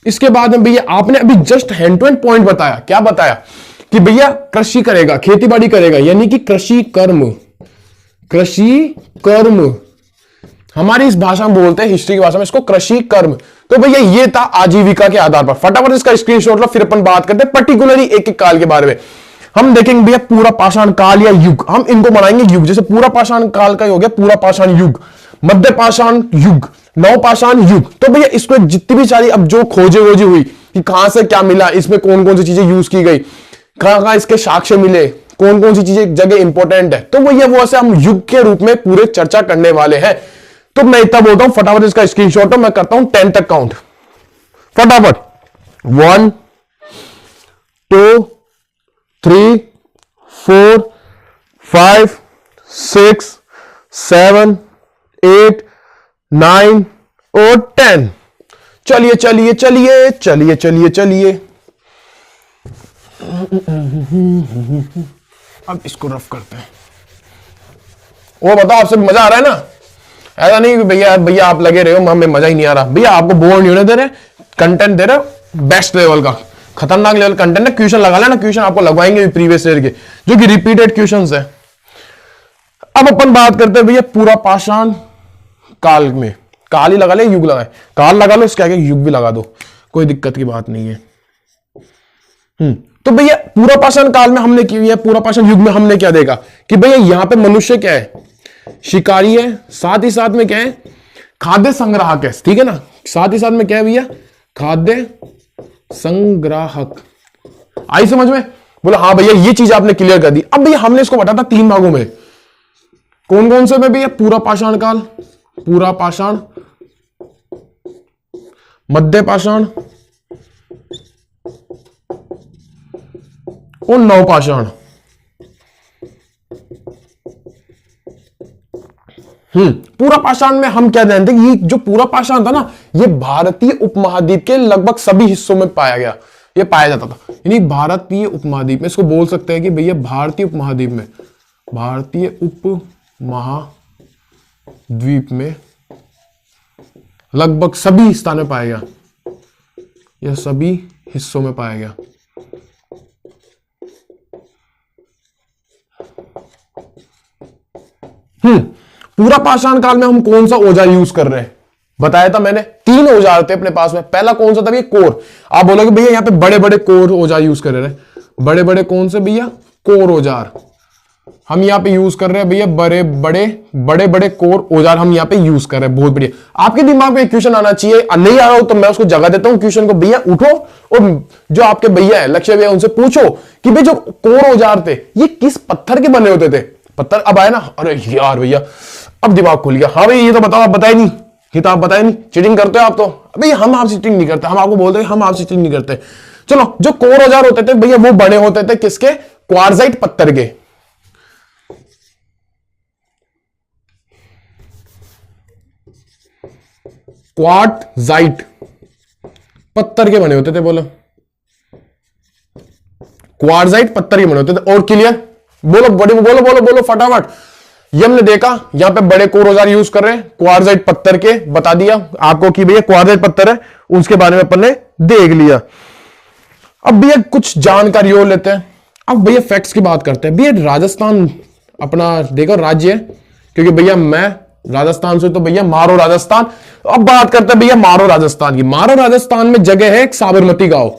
इसके बाद में भैया आपने अभी just hand to hand point बताया, क्या बताया कि भैया कृषि करेगा, खेती बाड़ी करेगा, यानी कि कृषि कर्म, कृषि कर्म हमारी इस भाषा में बोलते हैं, हिस्ट्री की भाषा में इसको कृषि कर्म। तो भैया ये था आजीविका के आधार पर। फटाफट इसका स्क्रीनशॉट लो, फिर अपन बात करते हैं पर्टिकुलरली एक एक काल के बारे में। हम देखेंगे भैया पूरा पाषाण काल या युग, हम इनको बनाएंगे युग। जैसे पूरा पाषाण काल का हो गया पूरा पाषाण युग, मध्य पाषाण युग, नव पाषाण युग। तो भैया इसको जितनी भी सारी अब जो खोजे वोजी हुई कि कहां से क्या मिला, इसमें कौन कौन सी चीजें यूज की गई, कहां कहां इसके साक्ष्य मिले, कौन कौन सी चीजें जगह इंपॉर्टेंट है, तो भैया वो ऐसे हम युग के रूप में पूरे चर्चा करने वाले हैं। तो मैं इतना बोलता हूं, फटाफट इसका स्क्रीनशॉट मैं करता हूं 10 तक काउंट फटाफट। 1 2 3 4 5 6 7 8 9 और 10। चलिए चलिए चलिए चलिए चलिए चलिए, अब इसको रफ करते हैं। वो बताओ, आपसे मजा आ रहा है ना? ऐसा नहीं भैया भैया आप लगे रहे हो हमें मजा ही नहीं आ रहा। भैया आपको बोर नहीं होने दे रहे, कंटेंट दे रहे बेस्ट लेवल का, खतरनाक लेवल कंटेंट है। क्वेश्चन लगा लेना, क्वेश्चन आपको लगवाएंगे प्रीवियस ईयर के, जो कि रिपीटेड क्वेश्चंस है। अब अपन बात करते हैं भैया पूरा पाषाण काल में। काल ही लगा ले, युग लगाए, काल लगा लो, इसके आगे युग भी लगा दो, कोई दिक्कत की बात नहीं है। तो भैया पूरा पाषाण काल में हमने किया, पूरा पाषाण युग में हमने क्या देखा कि भैया यहां पे मनुष्य क्या है, शिकारी है, साथ ही साथ में क्या है, खाद्य संग्राहक है, ठीक है ना। साथ ही साथ में क्या है भैया, खाद्य संग्राहक। आई समझ में? बोला हाँ भैया ये चीज आपने क्लियर कर दी। अब भैया हमने इसको बांटा था 3 भागों में, कौन कौन से में भैया, पूरा पाषाण काल, पूरा पाषाण, मध्य पाषाण और नवपाषाण। पूरा पाषाण में हम क्या जानते हैं, ये जो पूरा पाषाण था ना, ये भारतीय उपमहाद्वीप के लगभग सभी हिस्सों में पाया गया, ये पाया जाता था। यानी भारतीय उपमहाद्वीप में, इसको बोल सकते हैं कि भैया भारतीय उपमहाद्वीप में, भारतीय उपमहाद्वीप में लगभग सभी स्थान में पाया गया, यह सभी हिस्सों में पाया गया। पूरा पाषाण काल में हम कौन सा औजार यूज कर रहे हैं, बताया था मैंने 3 औजार थे अपने पास में। पहला कौन सा था भैया, कोर। आप बोलोगे भैया यहां पे बड़े बड़े कोर औजार यूज कर रहे हैं, बड़े बड़े कौन से भैया, कोर औजार हम यहां पे यूज कर रहे हैं भैया, बड़े बड़े कोर औजार हम यहां पे यूज कर रहे हैं। बहुत बढ़िया, आपके दिमाग में क्वेश्चन आना चाहिए, नहीं आ रहा हो तो मैं उसको जगह देता हूं क्वेश्चन को। भैया उठो और जो आपके भैया है लक्ष्य भैया, उनसे पूछो कि भाई जो कोर औजार थे ये किस पत्थर के बने होते थे। पत्थर अब आए ना, अरे यार भैया अब दिमाग खुल गया। हाँ भैया ये तो बताओ, आप बताए नहीं, ये तो आप बताए नहीं, चीटिंग करते हो आप तो। भैया हम आपसे चीटिंग नहीं करते, हम आपको बोलते हैं हम आपसे चीटिंग नहीं करते। चलो, जो कोर औजार होते थे भैया वो बने होते थे किसके, क्वार्जाइट पत्थर के। क्वार्टजाइट पत्थर के बने होते थे, बोलो क्वार्टजाइट पत्थर के बने होते थे। और क्लियर, बोलो बोलो बोलो बोलो फटाफट। ये हमने देखा यहां पे बड़े कोर औजार यूज कर रहे हैं क्वार्टजाइट पत्थर के, बता दिया आपको कि भैया क्वार्टजाइट पत्थर है, उसके बारे में अपन ने देख लिया। अब भैया कुछ जानकारी और लेते हैं। अब भैया फैक्ट्स की बात करते हैं। भैया राजस्थान अपना देखो राज्य है, क्योंकि भैया मैं राजस्थान से, तो भैया मारो राजस्थान। अब बात करते हैं भैया मारो राजस्थान की। मारो राजस्थान में जगह है एक साबरमती गांव,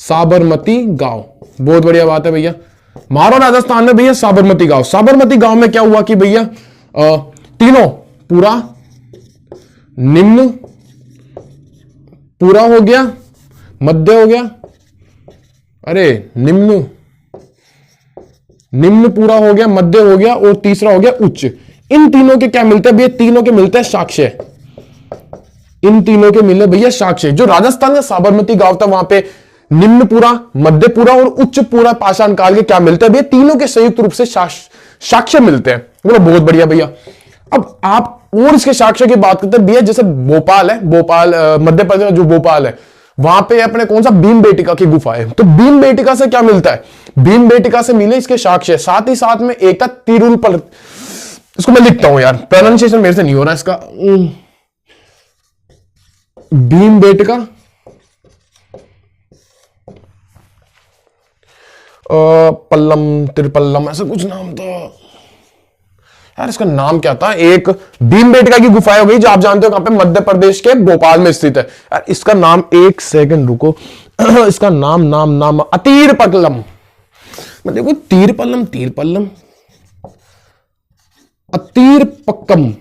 साबरमती गांव, बहुत बढ़िया बात है भैया। मारो राजस्थान में भैया साबरमती गांव। साबरमती गांव में क्या हुआ कि भैया तीनों, पूरा, निम्न पूरा हो गया, मध्य हो गया, अरे निम्न पूरा हो गया, मध्य हो गया और तीसरा हो गया उच्च। इन तीनों के क्या मिलते हैं भैया, तीनों के मिलते हैं साक्ष्य। इन तीनों के मिले भैया साक्ष्य। जो राजस्थान का साबरमती गांव था वहां पे निम्न पूरा, मध्य पूरा और उच्च पूरा पाषाण काल के क्या मिलते हैं भैया, तीनों के संयुक्त रूप से साक्ष्य मिलते हैं। बोलो बहुत बढ़िया भैया। अब आप और इसके साक्ष्य की बात करते हैं भैया, जैसे भोपाल है, भोपाल मध्य प्रदेश में जो भोपाल है वहां पे अपने कौन सा, भीम बेटिका की गुफा है। तो भीम बेटिका से क्या मिलता है, भीम बेटिका से मिले इसके साक्ष्य। साथ ही साथ में एक था तिरुपल, इसको मैं लिखता हूं यार, प्रोनाउंसिएशन मेरे से नहीं हो रहा इसका, भीम बेटिका पल्लम तिरपल्लम ऐसा कुछ नाम था यार, इसका नाम क्या था? एक भीमबेटका की गुफा हो गई जो आप जानते हो कहां पे, मध्य प्रदेश के भोपाल में स्थित है यार। इसका नाम, एक सेकंड रुको, इसका नाम नाम नाम अतीर पल्लम, मैं देखो तीर पल्लम अतीर पक्कम।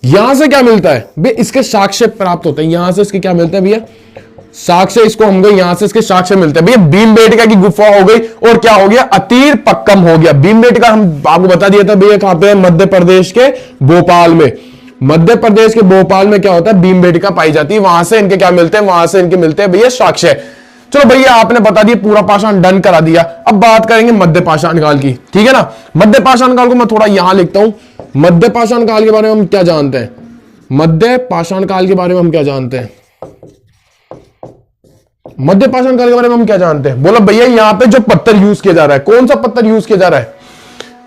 यहां से क्या मिलता है भैया? इसके साक्ष्य प्राप्त होते हैं, यहां से इसके क्या मिलते हैं भैया? साक्ष्य। इसको हम गए यहां से इसके साक्ष्य मिलते हैं भैया। भीमबेटका की गुफा हो गई और क्या हो गया? अतीर पक्कम हो गया। भीमबेटका हम आपको बता दिया था भैया कहां पे? मध्य प्रदेश के भोपाल में। मध्य प्रदेश के भोपाल में क्या होता है? भीमबेटका पाई जाती है, वहां से इनके क्या मिलते हैं? वहां से इनके मिलते हैं भैया साक्ष्य। चलो भैया आपने बता दिया, पूरा पाषाण डन करा दिया। अब बात करेंगे मध्य पाषाण काल की, ठीक है ना। मध्य पाषाण काल को मैं थोड़ा यहां लिखता हूं। मध्य पाषाण काल के बारे में हम क्या जानते हैं? मध्य पाषाण काल के बारे में हम क्या जानते हैं? मध्य पाषाण काल के बारे में हम क्या जानते हैं? बोलो भैया यहां पे जो पत्थर यूज किया जा रहा है, कौन सा पत्थर यूज किया जा रहा है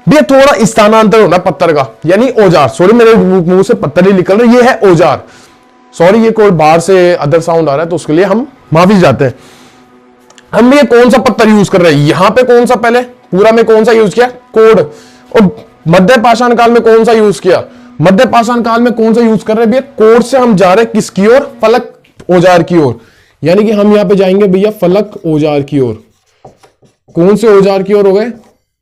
भैया? थोड़ा स्थानांतर होना पत्थर का, यानी औजार। सॉरी मेरे मुंह से पत्थर ही निकल रहा है, ये है औजार। सॉरी, ये कोई बाहर से अदर साउंड आ रहा है तो उसके लिए हम माफी चाहते हैं। हम ये कौन सा पत्थर यूज कर रहे हैं? यहां पे कौन सा, पहले पूरा में कौन सा यूज किया? कोड। और मध्य पाषाण काल में कौन सा यूज किया? मध्य पाषाण काल में कौन सा यूज कर रहे हैं भैया? कोड से हम जा रहे हैं किसकी ओर? फलक औजार की ओर। यानी कि हम यहां पे जाएंगे भैया फलक औजार की ओर। कौन से औजार की ओर हो गए?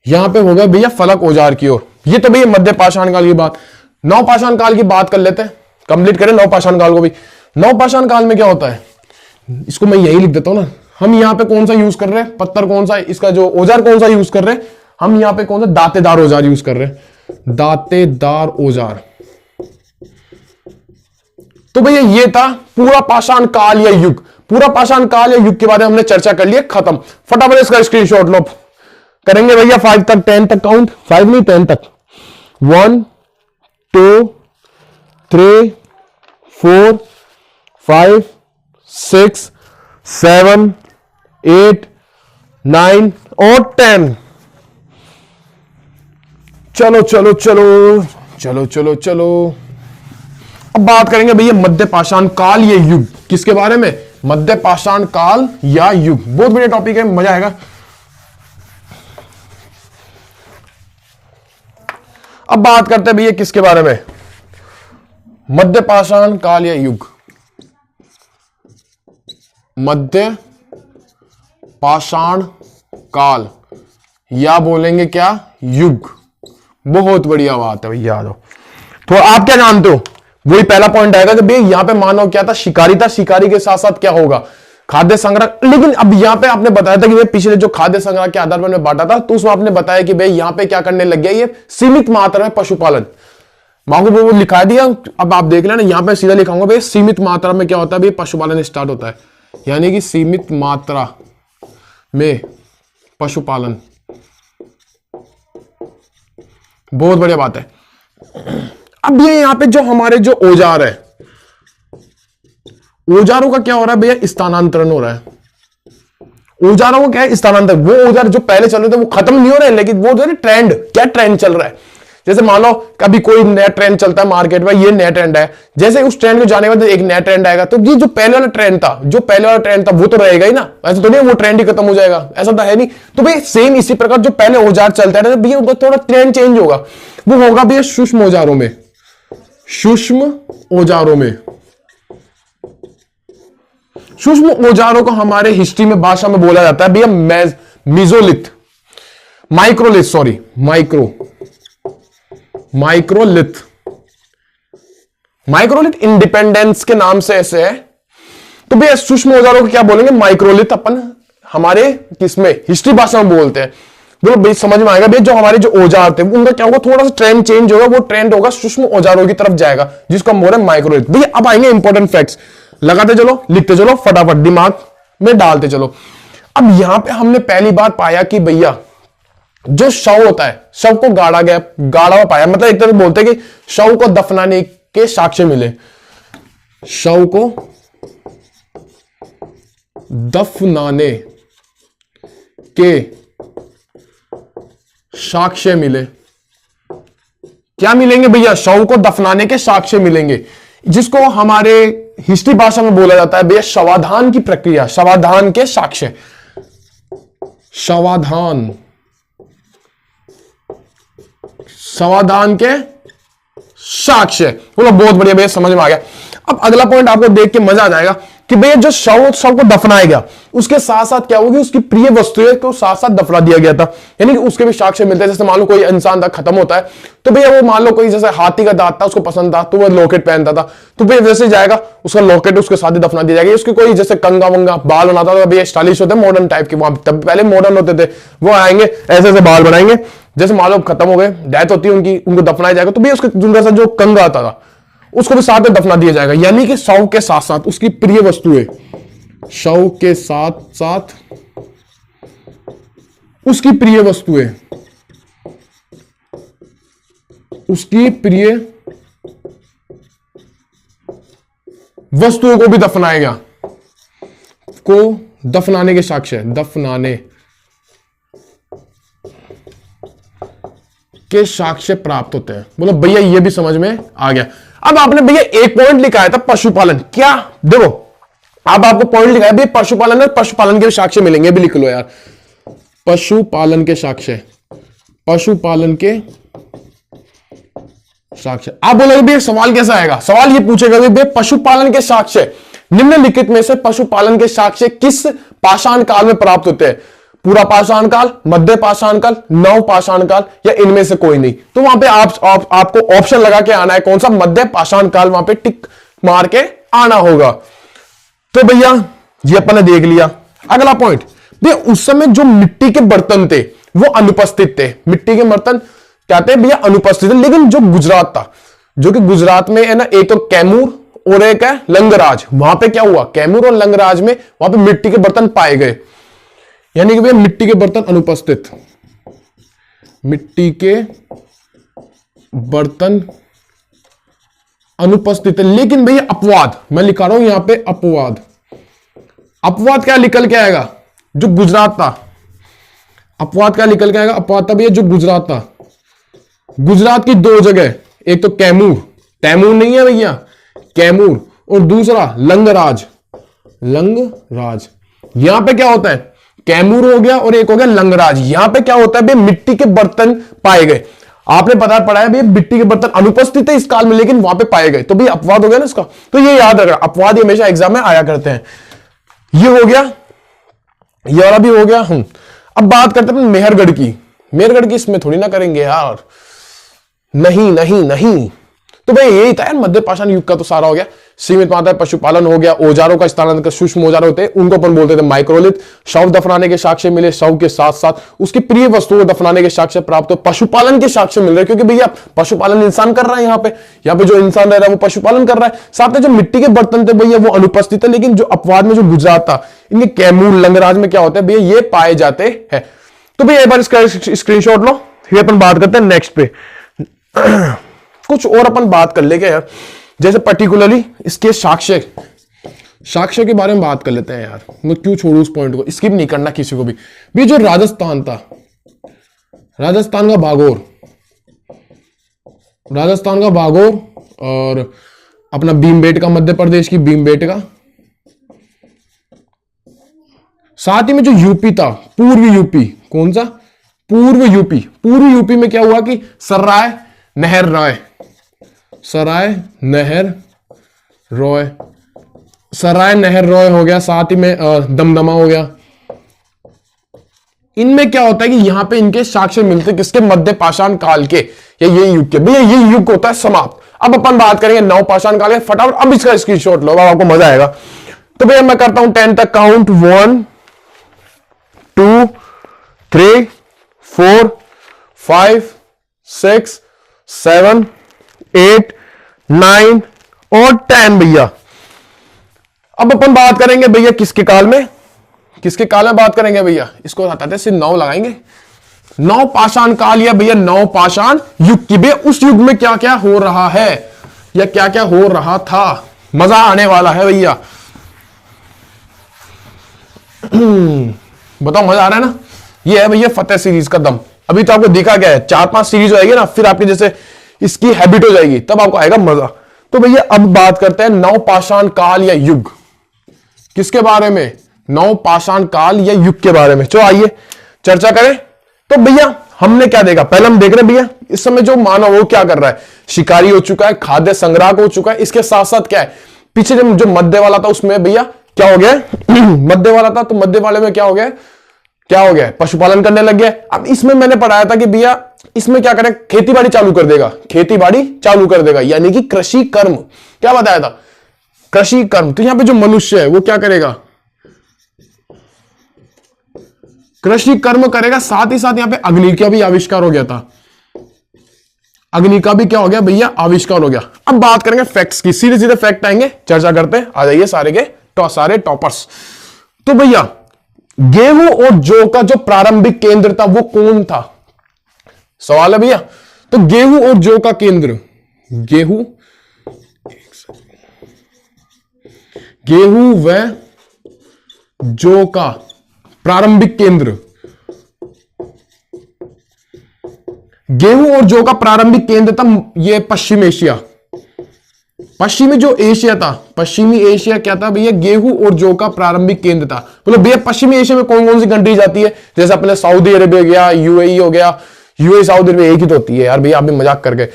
यहां पे हो गए भैया फलक औजार की ओर। ये तो भैया मध्य पाषाण काल की बात। नव पाषाण काल की बात कर लेते हैं, कंप्लीट करें नव पाषाण काल को भी। नव पाषाण काल में क्या होता है? इसको मैं यही लिख देता हूं ना। हम यहां पे कौन सा यूज कर रहे हैं? पत्थर कौन सा? इसका जो औजार कौन सा यूज कर रहे हैं? हम यहां पे कौन सा? दांतेदार औजार यूज कर रहे हैं, दांतेदार औजार। तो भैया ये था पूरा पाषाण काल या युग। पूरा पाषाण काल या युग के बारे में हमने चर्चा कर लिया, खत्म। फटाफट इसका स्क्रीनशॉट लो। करेंगे भैया 5 तक, 10 तक काउंट, 5 नहीं 10 तक। 1 2 3 4 5 6 7 8 9 और 10। चलो चलो चलो चलो चलो चलो। अब बात करेंगे भैया मध्य पाषाण काल या युग। किसके बारे में? मध्य पाषाण काल या युग। बहुत बढ़िया टॉपिक है, मजा आएगा। अब बात करते हैं भैया किसके बारे में? मध्य पाषाण काल या युग। मध्य पाषाण काल या बोलेंगे क्या? युग। बहुत बढ़िया बात है भैया। आ जाओ। तो आप क्या जानते हो? वही पहला पॉइंट आएगा कि भैया यहां पे मानव क्या था? शिकारी था। शिकारी के साथ साथ क्या होगा? खाद्य संग्रह। लेकिन अब यहां पे आपने बताया था कि भाई पिछले जो खाद्य संग्रह के आधार पर मैं बांटा था, तो उसमें आपने बताया कि भाई यहां पे क्या करने लग गया? ये सीमित मात्रा में पशुपालन। मां को वो लिखा दिया। अब आप देख लेना, यहां पे सीधा लिखाऊंगा भाई सीमित मात्रा में क्या होता है? भाई पशुपालन स्टार्ट होता है, यानी कि सीमित मात्रा में पशुपालन। बहुत बढ़िया बात है। अब ये यहां पे जो हमारे जो औजार है, औजारों का क्या हो रहा है भैया? स्थानांतरण हो रहा है। औजारों का क्या है? स्थानांतरण। वो औजार जो पहले चल रहे थे वो खत्म नहीं हो रहे, लेकिन वो जो है ट्रेंड, क्या ट्रेंड चल रहा है? जैसे मान लो कभी कोई नया ट्रेंड चलता है मार्केट में, ये नया ट्रेंड है, जैसे उस ट्रेंड को जाने के बाद एक नया ट्रेंड आएगा, तो ये जो पहले वाला ट्रेंड था, वो तो रहेगा ही ना। ऐसा तो नहीं वो ट्रेंड ही खत्म हो जाएगा, ऐसा तो है नहीं। तो भाई सेम इसी प्रकार जो पहले औजार चलते रहे भैया, थोड़ा ट्रेंड चेंज होगा। वो होगा भैया सूक्ष्म औजारों में। सूक्ष्म औजारों में, सूक्ष्म औजारों को हमारे हिस्ट्री में भाषा में बोला जाता है भैया mesolith, microlith, sorry microlith. Microlith independence के नाम से ऐसे है। तो भैया सूक्ष्म औजारों को क्या बोलेंगे? माइक्रोलिथ। अपन हमारे किसमें? हिस्ट्री भाषा में बोलते हैं। बोलो भाई समझ में आएगा भैया। जो हमारे जो औजार थे उनका क्या होगा? थोड़ा सा ट्रेंड चेंज होगा। वो ट्रेंड होगा सूक्ष्म औजारों की तरफ जाएगा, जिसको हम बोल रहे हैं माइक्रोलिथ। भैया अब आएंगे इंपॉर्टेंट फैक्ट्स। लगाते चलो, लिखते चलो, फटाफट दिमाग में डालते चलो। अब यहां पे हमने पहली बार पाया कि भैया जो शव होता है, शव को गाड़ा हुआ पाया। मतलब एक तरह बोलते हैं कि शव को दफनाने के साक्ष्य मिले। शव को दफनाने के साक्ष्य मिले। क्या मिलेंगे भैया? शव को दफनाने के साक्ष्य मिलेंगे, जिसको हमारे हिस्ट्री भाषा में बोला जाता है भैया शवाधान की प्रक्रिया, शवाधान के साक्ष्य। समाधान, समाधान के साक्ष्य। बोलो बहुत बढ़िया भैया, समझ में आ गया। अब अगला पॉइंट आपको देख के मजा आ जाएगा कि भैया जो शव को दफनाया गया उसके साथ साथ क्या होगी, उसकी प्रिय वस्तुएं को साथ साथ दफना दिया गया था, यानी कि उसके भी साक्ष्य मिलते हैं। जैसे मान लो कोई इंसान था, खत्म होता है, तो भैया वो मान लो कोई जैसे हाथी का दांत था, उसको पसंद था, तो वो लॉकेट पहनता था, तो भैया वैसे जाएगा उसका लॉकेट उसके साथ ही दफना दिया जाएगा। उसके कोई जैसे कंगा वंगा बाल बनाता था, भैया स्टाइलिश होते मॉडर्न टाइप के, वहां तब पहले मॉडर्न होते थे, वो आएंगे ऐसे ऐसे बाल बनाएंगे, जैसे मान लो खत्म हो गए, डेथ होती है उनकी, उनको दफनाया जाएगा, तो भैया उसके सुंदर सा जो कंगा आता था उसको भी साथ में दफना दिया जाएगा। यानी कि शव के साथ साथ उसकी प्रिय वस्तुएं, शव के साथ साथ उसकी प्रिय वस्तुएं, उसकी प्रिय वस्तुओं को भी दफनाएगा, को दफनाने के साक्ष्य, दफनाने के साक्ष्य प्राप्त होते हैं। बोलो भैया ये भी समझ में आ गया। अब आपने भैया एक पॉइंट लिखा है था पशुपालन, क्या देखो अब आपको पॉइंट लिखा है भैया पशुपालन, पशुपालन के साक्ष्य मिलेंगे, भी लिख लो यार, पशुपालन के साक्ष्य, पशुपालन के साक्ष्य। आप बोलोगे भैया सवाल कैसा आएगा, सवाल ये पूछेगा भैया पशुपालन के साक्ष्य निम्नलिखित में से पशुपालन के साक्ष्य किस पाषाण काल में प्राप्त होते हैं? पूरा पाषाण काल, मध्य पाषाण काल, नव पाषाण काल, या इनमें से कोई नहीं? तो वहां पे आपको ऑप्शन लगा के आना है, कौन सा? मध्य पाषाण काल, वहां पे टिक मार के आना होगा। तो भैया ये अपन ने देख लिया। अगला पॉइंट, भैया उस समय जो मिट्टी के बर्तन थे वो अनुपस्थित थे। मिट्टी के बर्तन क्या थे भैया? अनुपस्थित थे। लेकिन जो गुजरात था, जो कि गुजरात में है ना, एक तो कैमूर और एक है लंगराज, वहां पे क्या हुआ, कैमूर और लंगराज में वहां पे मिट्टी के बर्तन पाए गए। यानी कि भैया मिट्टी के बर्तन अनुपस्थित, मिट्टी के बर्तन अनुपस्थित है। लेकिन भैया अपवाद, मैं लिखा रहा हूं यहां पे अपवाद, अपवाद क्या निकल के आएगा? जो गुजरात था, अपवाद क्या निकल के आएगा? अपवाद था भैया जो गुजरात था, गुजरात की दो जगह, एक तो कैमूर, तैमूर नहीं है भैया, कैमूर, और दूसरा लंगराज, लंगराज। यहां पे क्या होता है? कैमूर हो गया और एक हो गया लंगराज। यहां पे क्या होता है भैया? मिट्टी के बर्तन पाए गए। आपने पता पड़ा है भैया मिट्टी के बर्तन अनुपस्थित है इस काल में, लेकिन वहां पे पाए गए, तो भैया अपवाद हो गया ना इसका। तो ये याद रखना, अपवाद ये हमेशा एग्जाम में आया करते हैं। ये हो गया, ये वाला भी हो गया। अब बात करते हैं मेहरगढ़ की। मेहरगढ़ की इसमें थोड़ी ना करेंगे यार, नहीं नहीं नहीं। तो भाई यही था यार, मध्य पाषाण युग का तो सारा हो गया। सीमित मात्रा पशुपालन हो गया, औजारों का स्थानांतरण, सूक्ष्म औजार होते हैं उनको अपन बोलते थे माइक्रोलिथ। शव दफनाने के साक्ष्य मिले, शव के साथ साथ उसकी प्रिय वस्तुओं को दफनाने के साक्ष्य प्राप्त हो, पशुपालन के साक्ष्य मिल रहे, क्योंकि भैया पशुपालन इंसान कर रहा है। यहाँ पे जो इंसान रह रहा है वो पशुपालन कर रहा है। साथ में जो मिट्टी के बर्तन थे भैया वो अनुपस्थित है। लेकिन जो अपवाद में जो गुजरात था, इनके कैमूर लंगराज में क्या होता है भैया? ये पाए जाते हैं। तो भैया एक बार इसका स्क्रीनशॉट लो, फिर अपन बात करते हैं नेक्स्ट पे। कुछ और अपन बात कर लेंगे यार, जैसे पर्टिकुलरली इसके साक्ष्य के बारे में बात कर लेते हैं यार। मैं क्यों छोड़ू उस पॉइंट को, स्किप नहीं करना किसी को भी। भी जो राजस्थान था, राजस्थान का भागोर, राजस्थान का भागोर और अपना भीमबेटका, मध्य प्रदेश की भीमबेटका, साथ ही में जो यूपी था, पूर्वी यूपी, कौन सा? पूर्व यूपी। पूर्व यूपी में क्या हुआ कि सराय नहर रॉय, सराय नहर रॉय, सराय नहर रॉय हो गया, साथ ही में दमदमा हो गया। इनमें क्या होता है कि यहां पे इनके साक्ष्य मिलते किसके? मध्य पाषाण काल के, या ये युग के। भैया ये युग होता है समाप्त। अब अपन बात करेंगे नव पाषाण काल के। फटाफट अब इसका स्क्रीनशॉट लो, आपको मजा आएगा। तो भैया मैं करता हूं 10 तक काउंट, 1 2 3 4 5 6 7 8 9 और 10 भैया। अब अपन बात करेंगे भैया किसके काल में, किसके काल में बात करेंगे भैया? इसको हटाते सिर्फ 9 लगाएंगे, नव पाषाण काल या भैया नव पाषाण युग की। भैया उस युग में क्या क्या हो रहा है या क्या क्या हो रहा था, मजा आने वाला है भैया। बताओ मजा आ रहा है ना? ये है भैया फतेह सीरीज का दम। अभी तो आपको देखा गया है, 4-5 सीरीज आएगी ना, फिर आपके जैसे इसकी हैबिट हो जाएगी, तब आपको आएगा मजा। तो भैया अब बात करते हैं नव पाषाण काल या युग, किसके बारे में? नव पाषाण काल या युग के बारे में। चलो आइए चर्चा करें। तो भैया हमने क्या देखा, पहले हम देख रहे हैं भैया इस समय जो मानव वो क्या कर रहा है, शिकारी हो चुका है, खाद्य संग्राहक हो चुका है। इसके साथ साथ क्या है, पीछे जो मध्य वाला था उसमें भैया क्या हो गया मध्य वाला था, तो मध्य वाले में क्या हो गया, पशुपालन करने लग गया। अब इसमें मैंने पढ़ाया था कि भैया इसमें क्या करें, खेतीबाड़ी चालू कर देगा, खेतीबाड़ी चालू कर देगा, यानी कि कृषि कर्म। क्या बताया था, कृषि कर्म। तो यहां पे जो मनुष्य है वो क्या करेगा, कृषि कर्म करेगा। साथ ही साथ यहां पे अग्नि का भी आविष्कार हो गया था, अग्नि का भी क्या हो गया भैया, आविष्कार हो गया। अब बात करेंगे फैक्ट्स की, सीधे सीधे फैक्ट आएंगे, चर्चा करते हैं। आ जाइए सारे के सारे टॉपर्स। तो भैया गेहूं और जौ का जो प्रारंभिक केंद्र था वो कौन था, सवाल है भैया। तो गेहूं और जौ का केंद्र, गेहूं व जौ का प्रारंभिक केंद्र, गेहूं और जौ का प्रारंभिक केंद्र था ये पश्चिम एशिया। पश्चिमी जो एशिया था, पश्चिमी एशिया क्या था भैया, गेहूं और जौ का प्रारंभिक केंद्र था। मतलब भैया पश्चिमी एशिया में कौन कौन सी कंट्रीज आती है, जैसे अपने सऊदी अरेबिया हो गया, यूएई हो गया, यूएई सऊदी अरेबिया एक ही तो होती है यार भैया, आप भी मजाक करके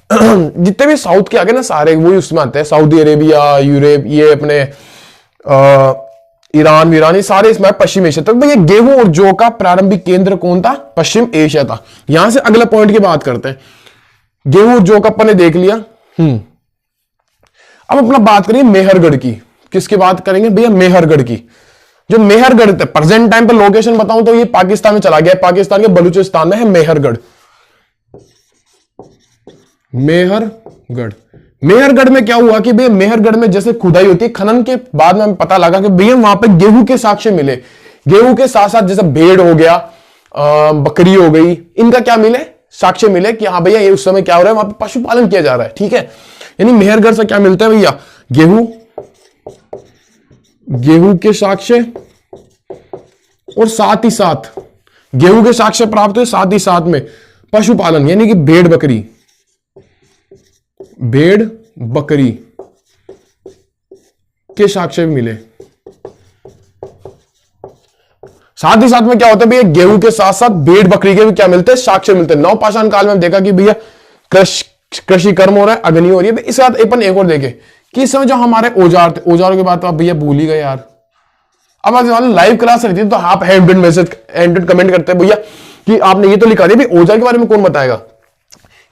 जितने भी साउथ के आगे ना सारे वही उसमें आते हैं, सऊदी अरेबिया, यूरोप, ये अपने ईरान वीरान, सारे इसमें पश्चिम एशिया। तो भैया गेहूं और जौ का प्रारंभिक केंद्र कौन था, पश्चिम एशिया था। यहां से अगला पॉइंट की बात करते हैं। गेहूं और जौ का अपन ने देख लिया। अब अपना बात करेंगे मेहरगढ़ की। किसकी बात करेंगे भैया, मेहरगढ़ की। जो मेहरगढ़ थे, प्रेजेंट टाइम पे लोकेशन बताऊं तो ये पाकिस्तान में चला गया, पाकिस्तान के बलूचिस्तान में है मेहरगढ़। मेहरगढ़ में क्या हुआ कि भैया मेहरगढ़ में जैसे खुदाई होती है, खनन के बाद में पता लगा कि भैया वहां पे गेहूं के साक्ष्य मिले। गेहूं के साथ साथ जैसे भेड़ हो गया, बकरी हो गई, इनका क्या मिले, साक्ष्य मिले कि हाँ भैया ये उस समय क्या हो रहा है, वहां पे पशुपालन किया जा रहा है। ठीक है, यानी मेहरगढ़ से क्या मिलता है भैया, गेहूं के साक्ष्य, और साथ ही साथ गेहूं के साक्ष्य प्राप्त हुए, साथ ही साथ में पशुपालन यानी कि भेड़ बकरी के साक्ष्य भी मिले। साथ ही साथ में क्या होता है भैया, गेहूं के साथ साथ भेड़ बकरी के भी क्या मिलते हैं, साक्ष्य मिलते हैं। नवपाषाण काल में हम देखा कि भैया कृषि कर्म हो रहा है, अग्नि हो रही है। इसके साथ अपन एक और देखे कि इस समय जो हमारे औजार थे, औजारों की बात तो आप भैया भूल ही गए यार। अब लाइव क्लास रहती है तो आप हैंड मैसेज हैंड कमेंट करते हैं भैया कि आपने ये तो लिखा दिया, भाई औजार के बारे में कौन बताएगा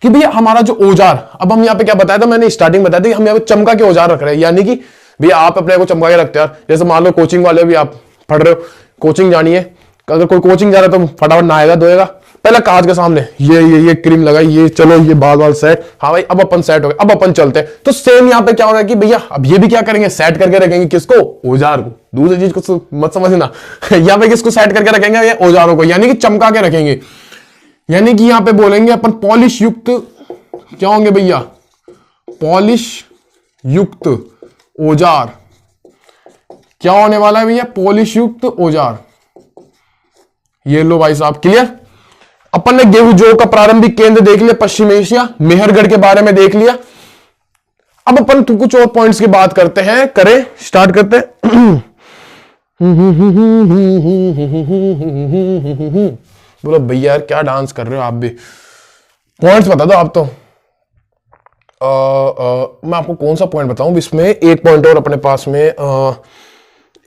कि भैया हमारा जो औजार, अब हम यहाँ पे क्या बताया था, मैंने स्टार्टिंग बताया था कि हम यहाँ पे चमका के औजार रख रहे हैं, यानी कि भैया आप अपने को चमका के रखते हैं। जैसे मान लो कोचिंग वाले भी आप पढ़ रहे हो, कोचिंग जानी है, अगर कोई कोचिंग जा रहा है तो फटाफट नहाएगा धोएगा, पहले कांच के सामने ये क्रीम लगाई, ये चलो ये बाल सेट, हाँ भाई अब अपन सेट हो गए, अब अपन चलते हैं। तो सेम यहाँ पे क्या हो रहा है कि भैया अब ये भी क्या करेंगे, सेट करके रखेंगे। किसको, औजार को। दूसरी चीज को मत समझना यहाँ पे किसको सेट करके रखेंगे, ये औजारों को, यानी कि चमका के रखेंगे। यानी कि यहाँ पे बोलेंगे अपन पॉलिश युक्त क्या होंगे भैया, पॉलिश युक्त औजार। क्या होने वाला है भैया, पॉलिश युक्त औजार। ये लो भाई साहब, क्लियर। अपन ने गेहूं जौ का प्रारंभिक केंद्र देख लिया, पश्चिम एशिया, मेहरगढ़ के बारे में देख लिया। अब अपन कुछ और पॉइंट्स की बात करते हैं, स्टार्ट करते हैं। बोलो भैया यार क्या डांस कर रहे हो आप भी, पॉइंट्स बता दो आप तो। मैं आपको कौन सा पॉइंट बताऊं इसमें, एक पॉइंट और अपने पास में,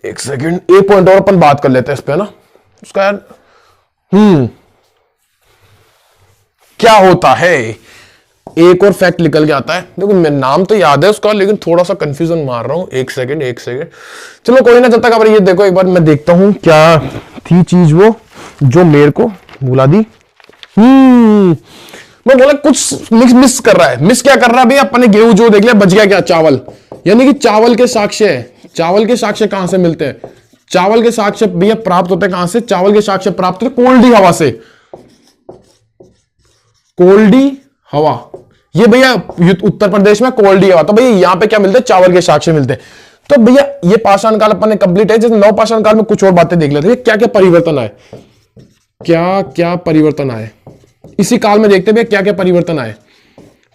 एक सेकंड, एक पॉइंट और अपन बात कर लेते हैं इस पे ना, उसका यार क्या होता है, एक और फैक्ट निकल के आता है। देखो मैं नाम तो याद है उसका, लेकिन थोड़ा सा कंफ्यूजन मार रहा हूं। एक सेकंड चलो कोई ना, जब तक अब ये देखो एक बार मैं देखता हूं क्या थी चीज वो जो मेरे को भुला दी। मैं बोला कुछ मिस कर रहा है। मिस क्या कर रहा है भैया, अपने गेहूं जो देख लिया, बच गया क्या, चावल। यानी कि चावल के साक्ष्य है। चावल के साक्ष्य कहां से मिलते हैं, चावल के साक्ष्य भैया प्राप्त होते हैं कहां से, चावल के साक्ष्य प्राप्त होते कोल्डी हवा से। कोल्डी हवा, ये भैया उत्तर प्रदेश में कोल्डी हवा। तो भैया यहां पे क्या मिलते हैं, चावल के साक्ष्य मिलते हैं। तो भैया ये पाषाण काल अपन ने कंप्लीट है। जैसे नवपाषाण काल में कुछ और बातें देख लेते हैं, क्या क्या परिवर्तन आए, क्या क्या परिवर्तन आए इसी काल में देखते हैं क्या क्या परिवर्तन आए।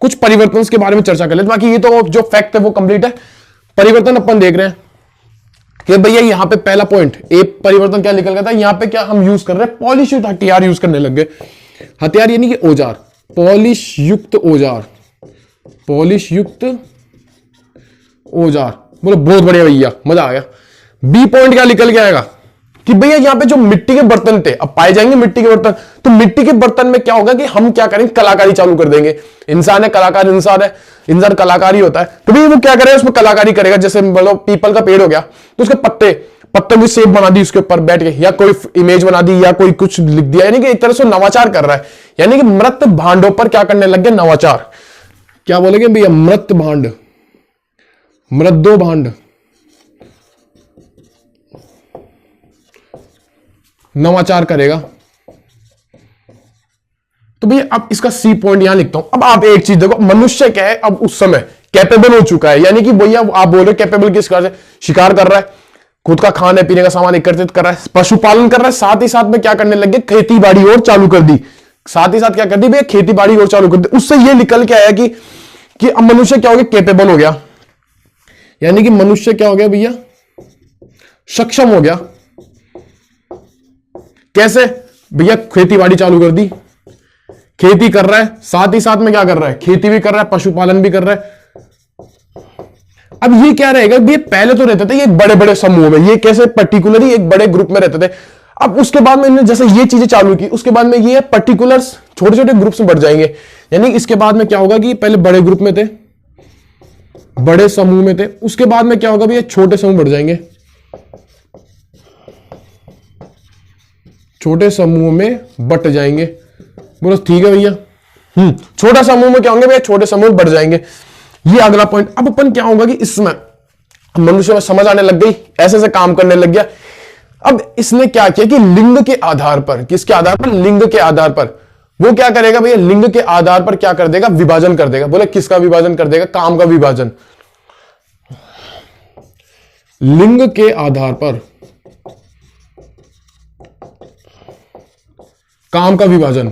कुछ परिवर्तन के बारे में चर्चा कर लेते, बाकी ये तो जो फैक्ट है वो कंप्लीट है। परिवर्तन अपन देख रहे हैं कि भैया यहां पे पहला पॉइंट ए परिवर्तन क्या निकल गया था, यहां पे क्या हम यूज कर रहे हैं, पॉलिश युक्त हथियार यूज करने लग गए। हथियार यानी कि औजार, पॉलिश युक्त औजार, पॉलिश युक्त औजार। बोलो बहुत बढ़िया भैया, मजा आ गया। बी पॉइंट क्या निकल के आएगा कि भैया यहां पे जो मिट्टी के बर्तन थे, अब पाए जाएंगे मिट्टी के बर्तन, तो मिट्टी के बर्तन में क्या होगा कि हम क्या करेंगे, कलाकारी चालू कर देंगे। इंसान है, कलाकार इंसान है, इंसान कलाकारी होता है, तो भैया वो क्या करेगा, उसमें कलाकारी करेगा। जैसे मतलब पीपल का पेड़ हो गया, तो उसके पत्तों की शेप बना दी उसके ऊपर बैठ के, या कोई इमेज बना दी, या कोई कुछ लिख दिया, यानी कि एक तरह से नवाचार कर रहा है। यानी कि मृत भांडों पर क्या करने लग गए, नवाचार। क्या बोलेंगे भैया, मृत भांड, मृदो भांड, नवाचार करेगा। तो भैया अब इसका सी पॉइंट यहां लिखता हूं। अब आप एक चीज देखो, मनुष्य क्या है, अब उस समय कैपेबल हो चुका है, यानी कि भैया आप बोल रहे कैपेबल किस कारण से, शिकार कर रहा है, खुद का खाने पीने का सामान एकत्रित कर रहा है, पशुपालन कर रहा है, साथ ही साथ में क्या करने लगे, खेती बाड़ी और चालू कर दी। साथ ही साथ क्या कर दी भैया, खेती बाड़ी और चालू कर दी। उससे यह निकल के आया कि अब मनुष्य क्या हो गया, कैपेबल हो गया, यानी कि मनुष्य क्या हो गया भैया, सक्षम हो गया। कैसे भैया, खेती बाड़ी चालू कर दी, खेती कर रहा है, साथ ही साथ में क्या कर रहा है, खेती भी कर रहा है, पशुपालन भी कर रहा है। अब ये क्या रहेगा, ये पहले तो रहते थे ये बड़े बड़े समूह में, ये कैसे पर्टिकुलरली एक बड़े ग्रुप में रहते थे। अब उसके बाद में इन्होंने जैसे ये चीजें चालू की, उसके बाद में ये पर्टिकुलर्स छोटे छोटे ग्रुप्स में बढ़ जाएंगे। यानी इसके बाद में क्या होगा कि पहले बड़े ग्रुप में थे, बड़े समूह में थे, उसके बाद में क्या होगा भैया, छोटे समूह बढ़ जाएंगे, छोटे समूह में बट जाएंगे। बोलो ठीक है भैया। छोटा समूह में क्या होंगे भैया, छोटे समूह बढ़ जाएंगे। ये अगला पॉइंट। अब अपन क्या होगा कि इसमें मनुष्य में समझ आने लग गई, ऐसे ऐसे काम करने लग गया। अब इसने क्या किया कि लिंग के आधार पर, किसके आधार पर, लिंग के आधार पर वो क्या करेगा भैया, लिंग के आधार पर क्या कर देगा, विभाजन कर देगा। बोले किसका विभाजन कर देगा, काम का विभाजन। लिंग के आधार पर काम का विभाजन।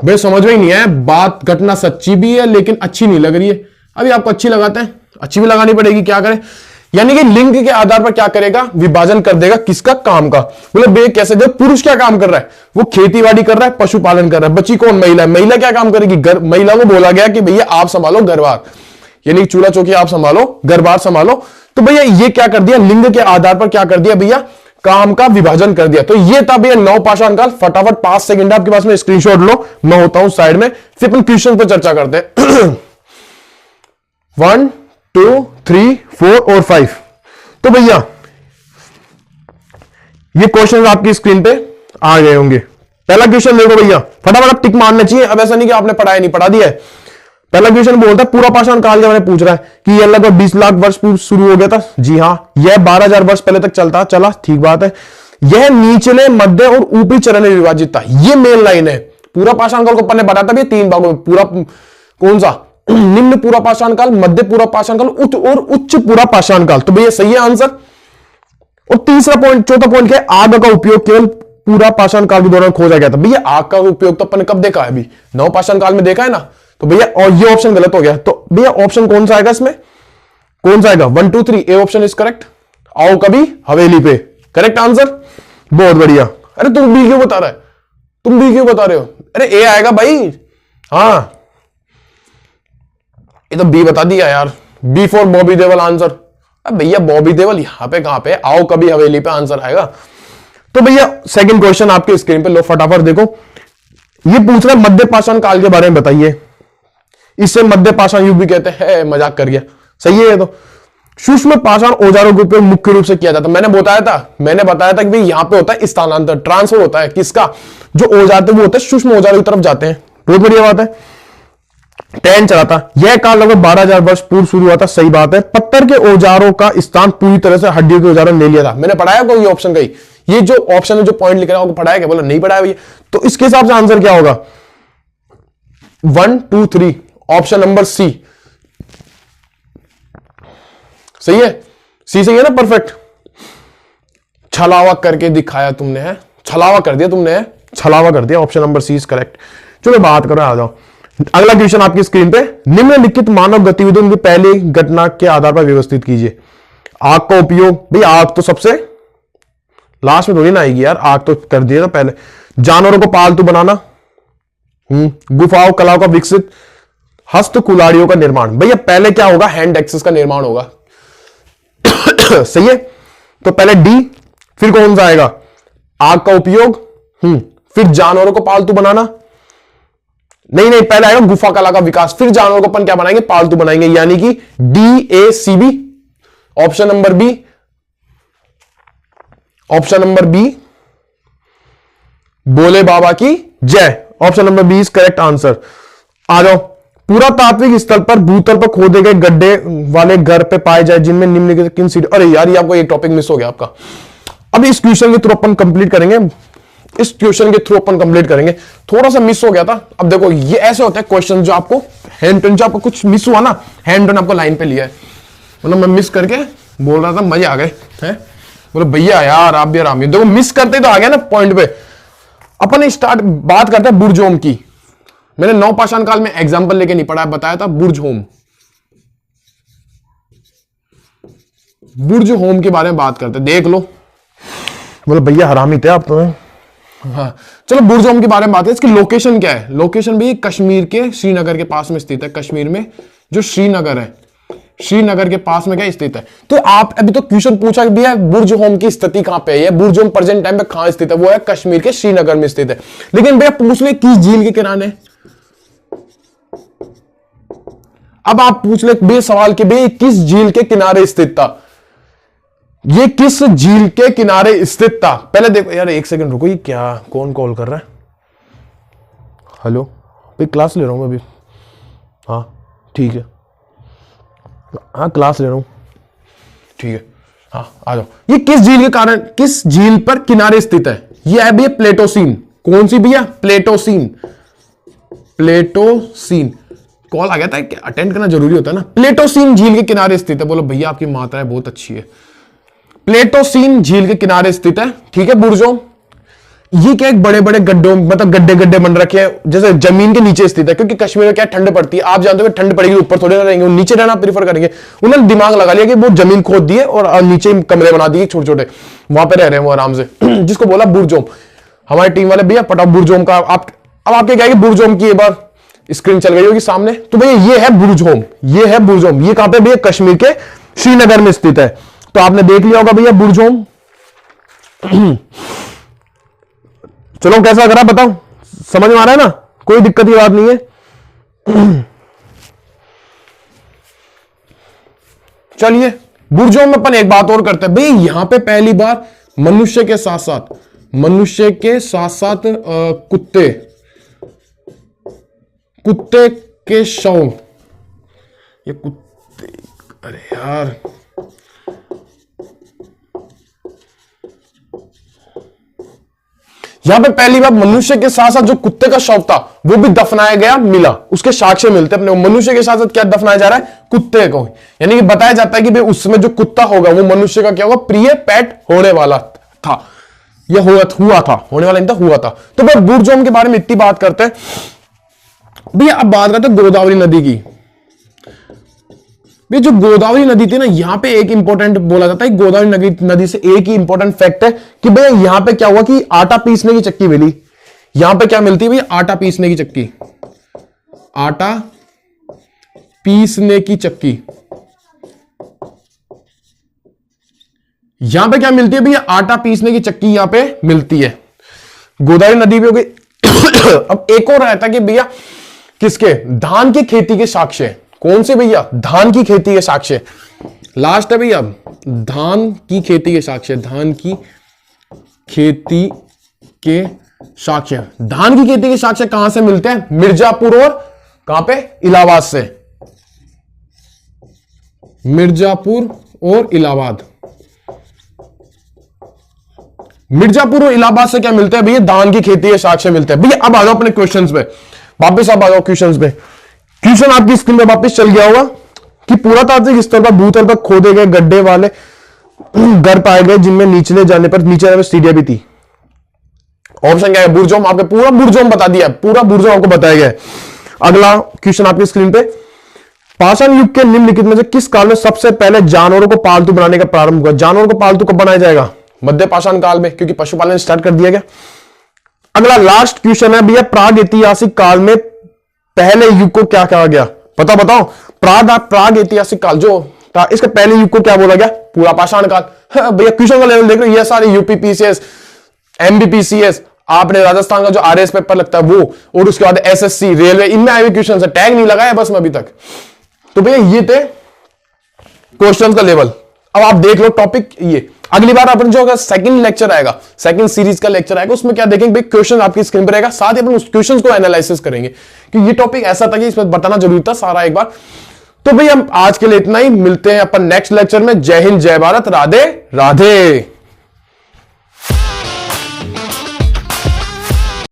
भाई समझ में ही नहीं है बात, घटना सच्ची भी है लेकिन अच्छी नहीं लग रही है। अभी आपको अच्छी लगाते हैं, अच्छी भी लगानी पड़ेगी, क्या करें। यानी कि लिंग के आधार पर क्या करेगा, विभाजन कर देगा, किसका, काम का। बोले बे कैसे, जब पुरुष क्या काम कर रहा है, वो खेतीबाड़ी कर रहा है, पशुपालन कर रहा है। बची कौन, महिला। महिला क्या काम करेगी, महिला को बोला गया कि भैया आप संभालो घरबार, यानी चूल्हा चौकी आप संभालो, घरबार संभालो। तो भैया ये क्या कर दिया, लिंग के आधार पर क्या कर दिया भैया, काम का विभाजन कर दिया। तो ये था भैया नवपाषाण काल। फटाफट 5 सेकंड आपके पास में स्क्रीनशॉट लो, मैं होता हूं साइड में, फिर अपन क्वेश्चन पर चर्चा करते हैं। 1 2 3 4 और 5। तो भैया ये क्वेश्चन आपकी स्क्रीन पे आ गए होंगे। पहला क्वेश्चन देखो भैया, फटाफट आप टिक मारना चाहिए। अब ऐसा नहीं कि आपने पढ़ाया नहीं, पढ़ा दिया है। पहला क्वेश्चन बोलता है पूरा पाषाण काल के बारे में पूछ रहा है कि यह लगभग 20 लाख वर्ष पूर्व शुरू हो गया था। जी हाँ, यह 12,000 वर्ष पहले तक चला, ठीक बात है। यह निचले, मध्य और ऊपरी चरण में विभाजित था। यह मेन लाइन है। पूरा पाषाण काल को अपन ने बताया था 3 भागों में। पूरा कौन सा, निम्न पूरा पाषाण काल, मध्य पूरा पाषाण काल और उच्च पूरा पाषाण काल। तो भैया सही है आंसर। और तीसरा पॉइंट, चौथा पॉइंट क्या है, आग का उपयोग केवल पूरा पाषाण काल के दौरान खोजा गया था। भैया आग का उपयोग तो अपन ने कब देखा है, अभी नव पाषाण काल में देखा है ना। तो भैया और ये ऑप्शन गलत हो गया। तो भैया ऑप्शन कौन सा आएगा इसमें, कौन सा आएगा, 1 2 3 ए ऑप्शन इज करेक्ट। आओ कभी हवेली पे, करेक्ट आंसर, बहुत बढ़िया। अरे तुम बी क्यों बता रहे, तुम बी क्यों बता रहे हो, अरे ए आएगा भाई। हाँ ये तो बी बता दिया यार, B for Bobby Deol answer. अब भैया बॉबी देवल यहां पे कहां पे, आओ कभी हवेली पे आंसर आएगा। तो भैया सेकंड क्वेश्चन आपके स्क्रीन पे लो, फटाफट देखो। ये पूछ रहा है मध्य पाषाण काल के बारे में बताइए। इसे मध्य पाषाण युग भी कहते हैं, मजाक कर गया, सही है। तो सूक्ष्म पाषाण औजारों का उपयोग मुख्य रूप से किया जाता है। मैंने बताया था कि भाई यहां पे होता है स्थानांतर, ट्रांसफर होता है, किसका, जो औजार थे वो होते हैं सूक्ष्म औजारों की तरफ जाते हैं। बहुत बढ़िया बात है। 10 चला था। यह काल लगभग 12,000 वर्ष पूर्व शुरू हुआ था, सही बात है। पत्थर के औजारों का स्थान पूरी तरह से हड्डियों के औजारों ने ले लिया था। मैंने पढ़ाया कोई ऑप्शन कहीं, ये जो ऑप्शन है जो पॉइंट लिख रहा है पढ़ाया क्या, बोला नहीं पढ़ाया भैया। तो इसके हिसाब से आंसर क्या होगा, 1 2 3 ऑप्शन नंबर सी सही है। सी सही है ना, परफेक्ट। छलावा करके दिखाया तुमने, है छलावा कर दिया तुमने, छलावा कर दिया। Option number C is correct. चलो बात करो, आ जाओ अगला क्वेश्चन आपकी स्क्रीन पे। निम्नलिखित मानव गतिविधियों की पहली घटना के आधार पर व्यवस्थित कीजिए। आग का उपयोग, भाई आग तो सबसे लास्ट में थोड़ी ना आएगी यार, आग तो कर दिया था पहले। जानवरों को पालतू बनाना, गुफाओं कलाओं का विकसित, हस्त कुल्हाड़ियों का निर्माण। भैया पहले क्या होगा, हैंड एक्सेस का निर्माण होगा। सही है, तो पहले डी, फिर कौन सा आएगा, आग का उपयोग, फिर जानवरों को पालतू बनाना, नहीं पहले आएगा गुफा कला का विकास, फिर जानवरों को अपन क्या बनाएंगे, पालतू बनाएंगे, यानी कि DACB, option number B, option number B, बोले बाबा की जय, option number B is correct answer. आ जाओ, पुरातात्विक स्थल पर भूतल पर खोदे गए गड्ढे वाले घर पे पाए जाए जिनमें निम्नलिखित किन सीढ़ी, अरे यार ये आपको एक टॉपिक मिस हो गया आपका। अब इस क्वेश्चन के थ्रू अपन कंप्लीट करेंगे, इस क्वेश्चन के थ्रू अपन कंप्लीट करेंगे, थोड़ा सा मिस हो गया था। अब देखो ये ऐसे होते हैं क्वेश्चन जो आपको हैंड टन, जो आपको कुछ मिस हुआ ना, हैंड टन आपको लाइन पे लिया है, मतलब मैं मिस करके बोल रहा था, मजे आ गए हैं, बोले भैया यार आप भी आराम, देखो मिस करते तो आ गया ना पॉइंट पे। अपन स्टार्ट बात करते हैं बुर्ज होम की। मैंने नवपाषाण काल में एग्जांपल लेके नहीं पढ़ा, बताया था बुर्ज होम, बुर्ज होम के बारे में बात करते हैं, देख लो। बोले भैया हरामी थे आप तो। हाँ चलो बुर्ज होम के बारे में बात है। इसकी लोकेशन क्या है, लोकेशन भी कश्मीर के श्रीनगर के पास में स्थित है। कश्मीर में जो श्रीनगर है, श्रीनगर के पास में क्या स्थित है। तो आप अभी तो क्वेश्चन पूछा भी है बुर्ज होम की स्थिति कहां पे है, बुर्ज होम प्रेजेंट टाइम पे कहां स्थित है, वो है कश्मीर के श्रीनगर में स्थित है। लेकिन भैया पूछ ले किस झील के किनारे, अब आप पूछ ले बे सवाल के बे किस झील के किनारे स्थित था, ये किस झील के किनारे स्थित था। पहले देखो यार, एक सेकंड रुको, ये क्या कौन कॉल कर रहा है, हेलो भाई क्लास ले रहा हूं मैं अभी, हाँ ठीक है, हाँ क्लास ले रहा हूं, ठीक है, हाँ आ जाओ। ये किस झील के कारण, किस झील पर किनारे स्थित है, ये है भैया प्लेटोसीन। कौन सी भैया, प्लेटोसीन, प्लेटोसीन। कॉल आ गया था, अटेंड करना जरूरी होता है ना। प्लेटोसीन झील के किनारे स्थित है। बोलो भैया आपकी मात्राएं बहुत अच्छी है। प्लेटोसीन झील के किनारे स्थित है, ठीक है बुर्ज होम। ये क्या एक बड़े बड़े गड्ढों, मतलब गड्ढे गड्ढे बन रखे हैं, जैसे जमीन के नीचे स्थित है, क्योंकि कश्मीर में क्या ठंड पड़ती है, आप जानते हो ठंड पड़ेगी ऊपर थोड़े ना रहेंगे, नीचे रहना प्रीफर करेंगे। उन्होंने दिमाग लगा लिया कि वो जमीन खोद दिए और नीचे कमरे बना दिए छोटे छोटे, वहां पे रह रहे हैं वो आराम से, जिसको बोला बुर्ज होम। हमारी टीम वाले भैया पटा बुर्ज होम का, आप अब आपके क्या है बुर्ज होम की एक बार स्क्रीन चल गई होगी सामने, तो भैया ये है बुर्ज होम, ये है बुर्ज होम। ये कहां पे भैया, कश्मीर के श्रीनगर में स्थित है। तो आपने देख लिया होगा भैया बुर्ज होम। चलो कैसा करा बताओ, समझ में आ रहा है ना, कोई दिक्कत की बात नहीं है। चलिए बुर्ज होम में अपन एक बात और करते हैं भाई, यहां पे पहली बार मनुष्य के साथ साथ, मनुष्य के साथ साथ कुत्ते, कुत्ते के शव, ये कुत्ते, अरे यार यहां पे पहली बार मनुष्य के साथ साथ जो कुत्ते का शव था वो भी दफनाया गया मिला, उसके साक्ष्य मिलते अपने। मनुष्य के साथ साथ क्या दफनाया जा रहा है, कुत्ते को, यानी कि बताया जाता है कि भाई उसमें जो कुत्ता होगा वो मनुष्य का क्या होगा, प्रिय पेट होने वाला था, यह हुआ था, होने वाला नहीं था, हुआ था। तो भाई बुर्ज होम के बारे में इतनी बात करते हैं भैया। अब बात करते हैं गोदावरी नदी की। ये जो गोदावरी नदी थी ना, यहां पे एक इंपॉर्टेंट बोला जाता है, गोदावरी नदी से एक ही इंपॉर्टेंट फैक्ट है कि भैया यहां पे क्या हुआ कि आटा पीसने की चक्की मिली। यहां पे क्या मिलती है भैया, आटा पीसने की चक्की, आटा पीसने की चक्की। यहां पे क्या मिलती है भैया, आटा पीसने की चक्की यहां पे मिलती है, गोदावरी नदी पे हो गई। अब एक और रहता है कि भैया किसके, धान की खेती के साक्ष्य, कौन से भैया, धान की खेती के साक्ष्य। लास्ट है भैया धान की खेती के साक्ष्य, धान की खेती के साक्ष्य। धान की खेती के साक्ष्य कहां से मिलते हैं, मिर्जापुर और कहां पे, इलाहाबाद से, मिर्जापुर और इलाहाबाद। मिर्जापुर और इलाहाबाद से क्या मिलते हैं भैया, धान की खेती के साक्ष्य मिलते हैं। भैया अब आ जाओ अपने क्वेश्चंस पे वापस, अब आ जाओ क्वेश्चंस पे। क्वेश्चन आपकी स्क्रीन पे वापस चल गया होगा कि पुरातात्विक स्तर पर भूतल पर खोदे गए गड्ढे वाले घर पाए गए जिनमें नीचे जाने पर सीढ़ियां भी थी। ऑप्शन क्या है, बुर्ज होम। आपके पूरा बुर्ज होम बता दिया, पूरा बुर्ज होम आपको बताया गया है। अगला क्वेश्चन आपकी स्क्रीन पे, पाषाण युग के निम्नलिखित में से किस काल में सबसे पहले जानवरों को पालतू बनाने का प्रारंभ हुआ? जानवरों को पालतू कब बनाया जाएगा? मध्य पाषाण काल में, क्योंकि पशुपालन स्टार्ट कर दिया गया। अगला लास्ट क्वेश्चन है भैया, प्राग ऐतिहासिक काल में पहले युग को क्या कहा गया? बताओ। प्राग ऐतिहासिक काल जो था, इसके पहले युग को क्या बोला गया? पूरा पाषाण काल। हाँ, भैया क्वेश्चन का लेवल देख रहे हो, ये सारे यूपीपीसीएस, एमबीपीसीएस, आपने राजस्थान का जो आरएस पेपर लगता है वो, और उसके बाद एसएससी, रेलवे, इनमें आए हुए क्वेश्चन है, टैग नहीं लगाया बस में अभी तक। तो भैया ये थे क्वेश्चन का लेवल। अब आप देख लो टॉपिक ये, अगली बार अपन जो अगर सेकंड लेक्चर आएगा, सेकंड सीरीज का लेक्चर आएगा, उसमें क्या देखेंगे भाई, क्वेश्चन आपकी स्क्रीन पर रहेगा, साथ ही अपन उस क्वेश्चन को एनालिसिस करेंगे कि ये टॉपिक ऐसा था कि इसमें बताना जरूरी था सारा एक बार। तो भाई हम आज के लिए इतना ही, मिलते हैं अपन नेक्स्ट लेक्चर में। जय हिंद, जय भारत, राधे राधे।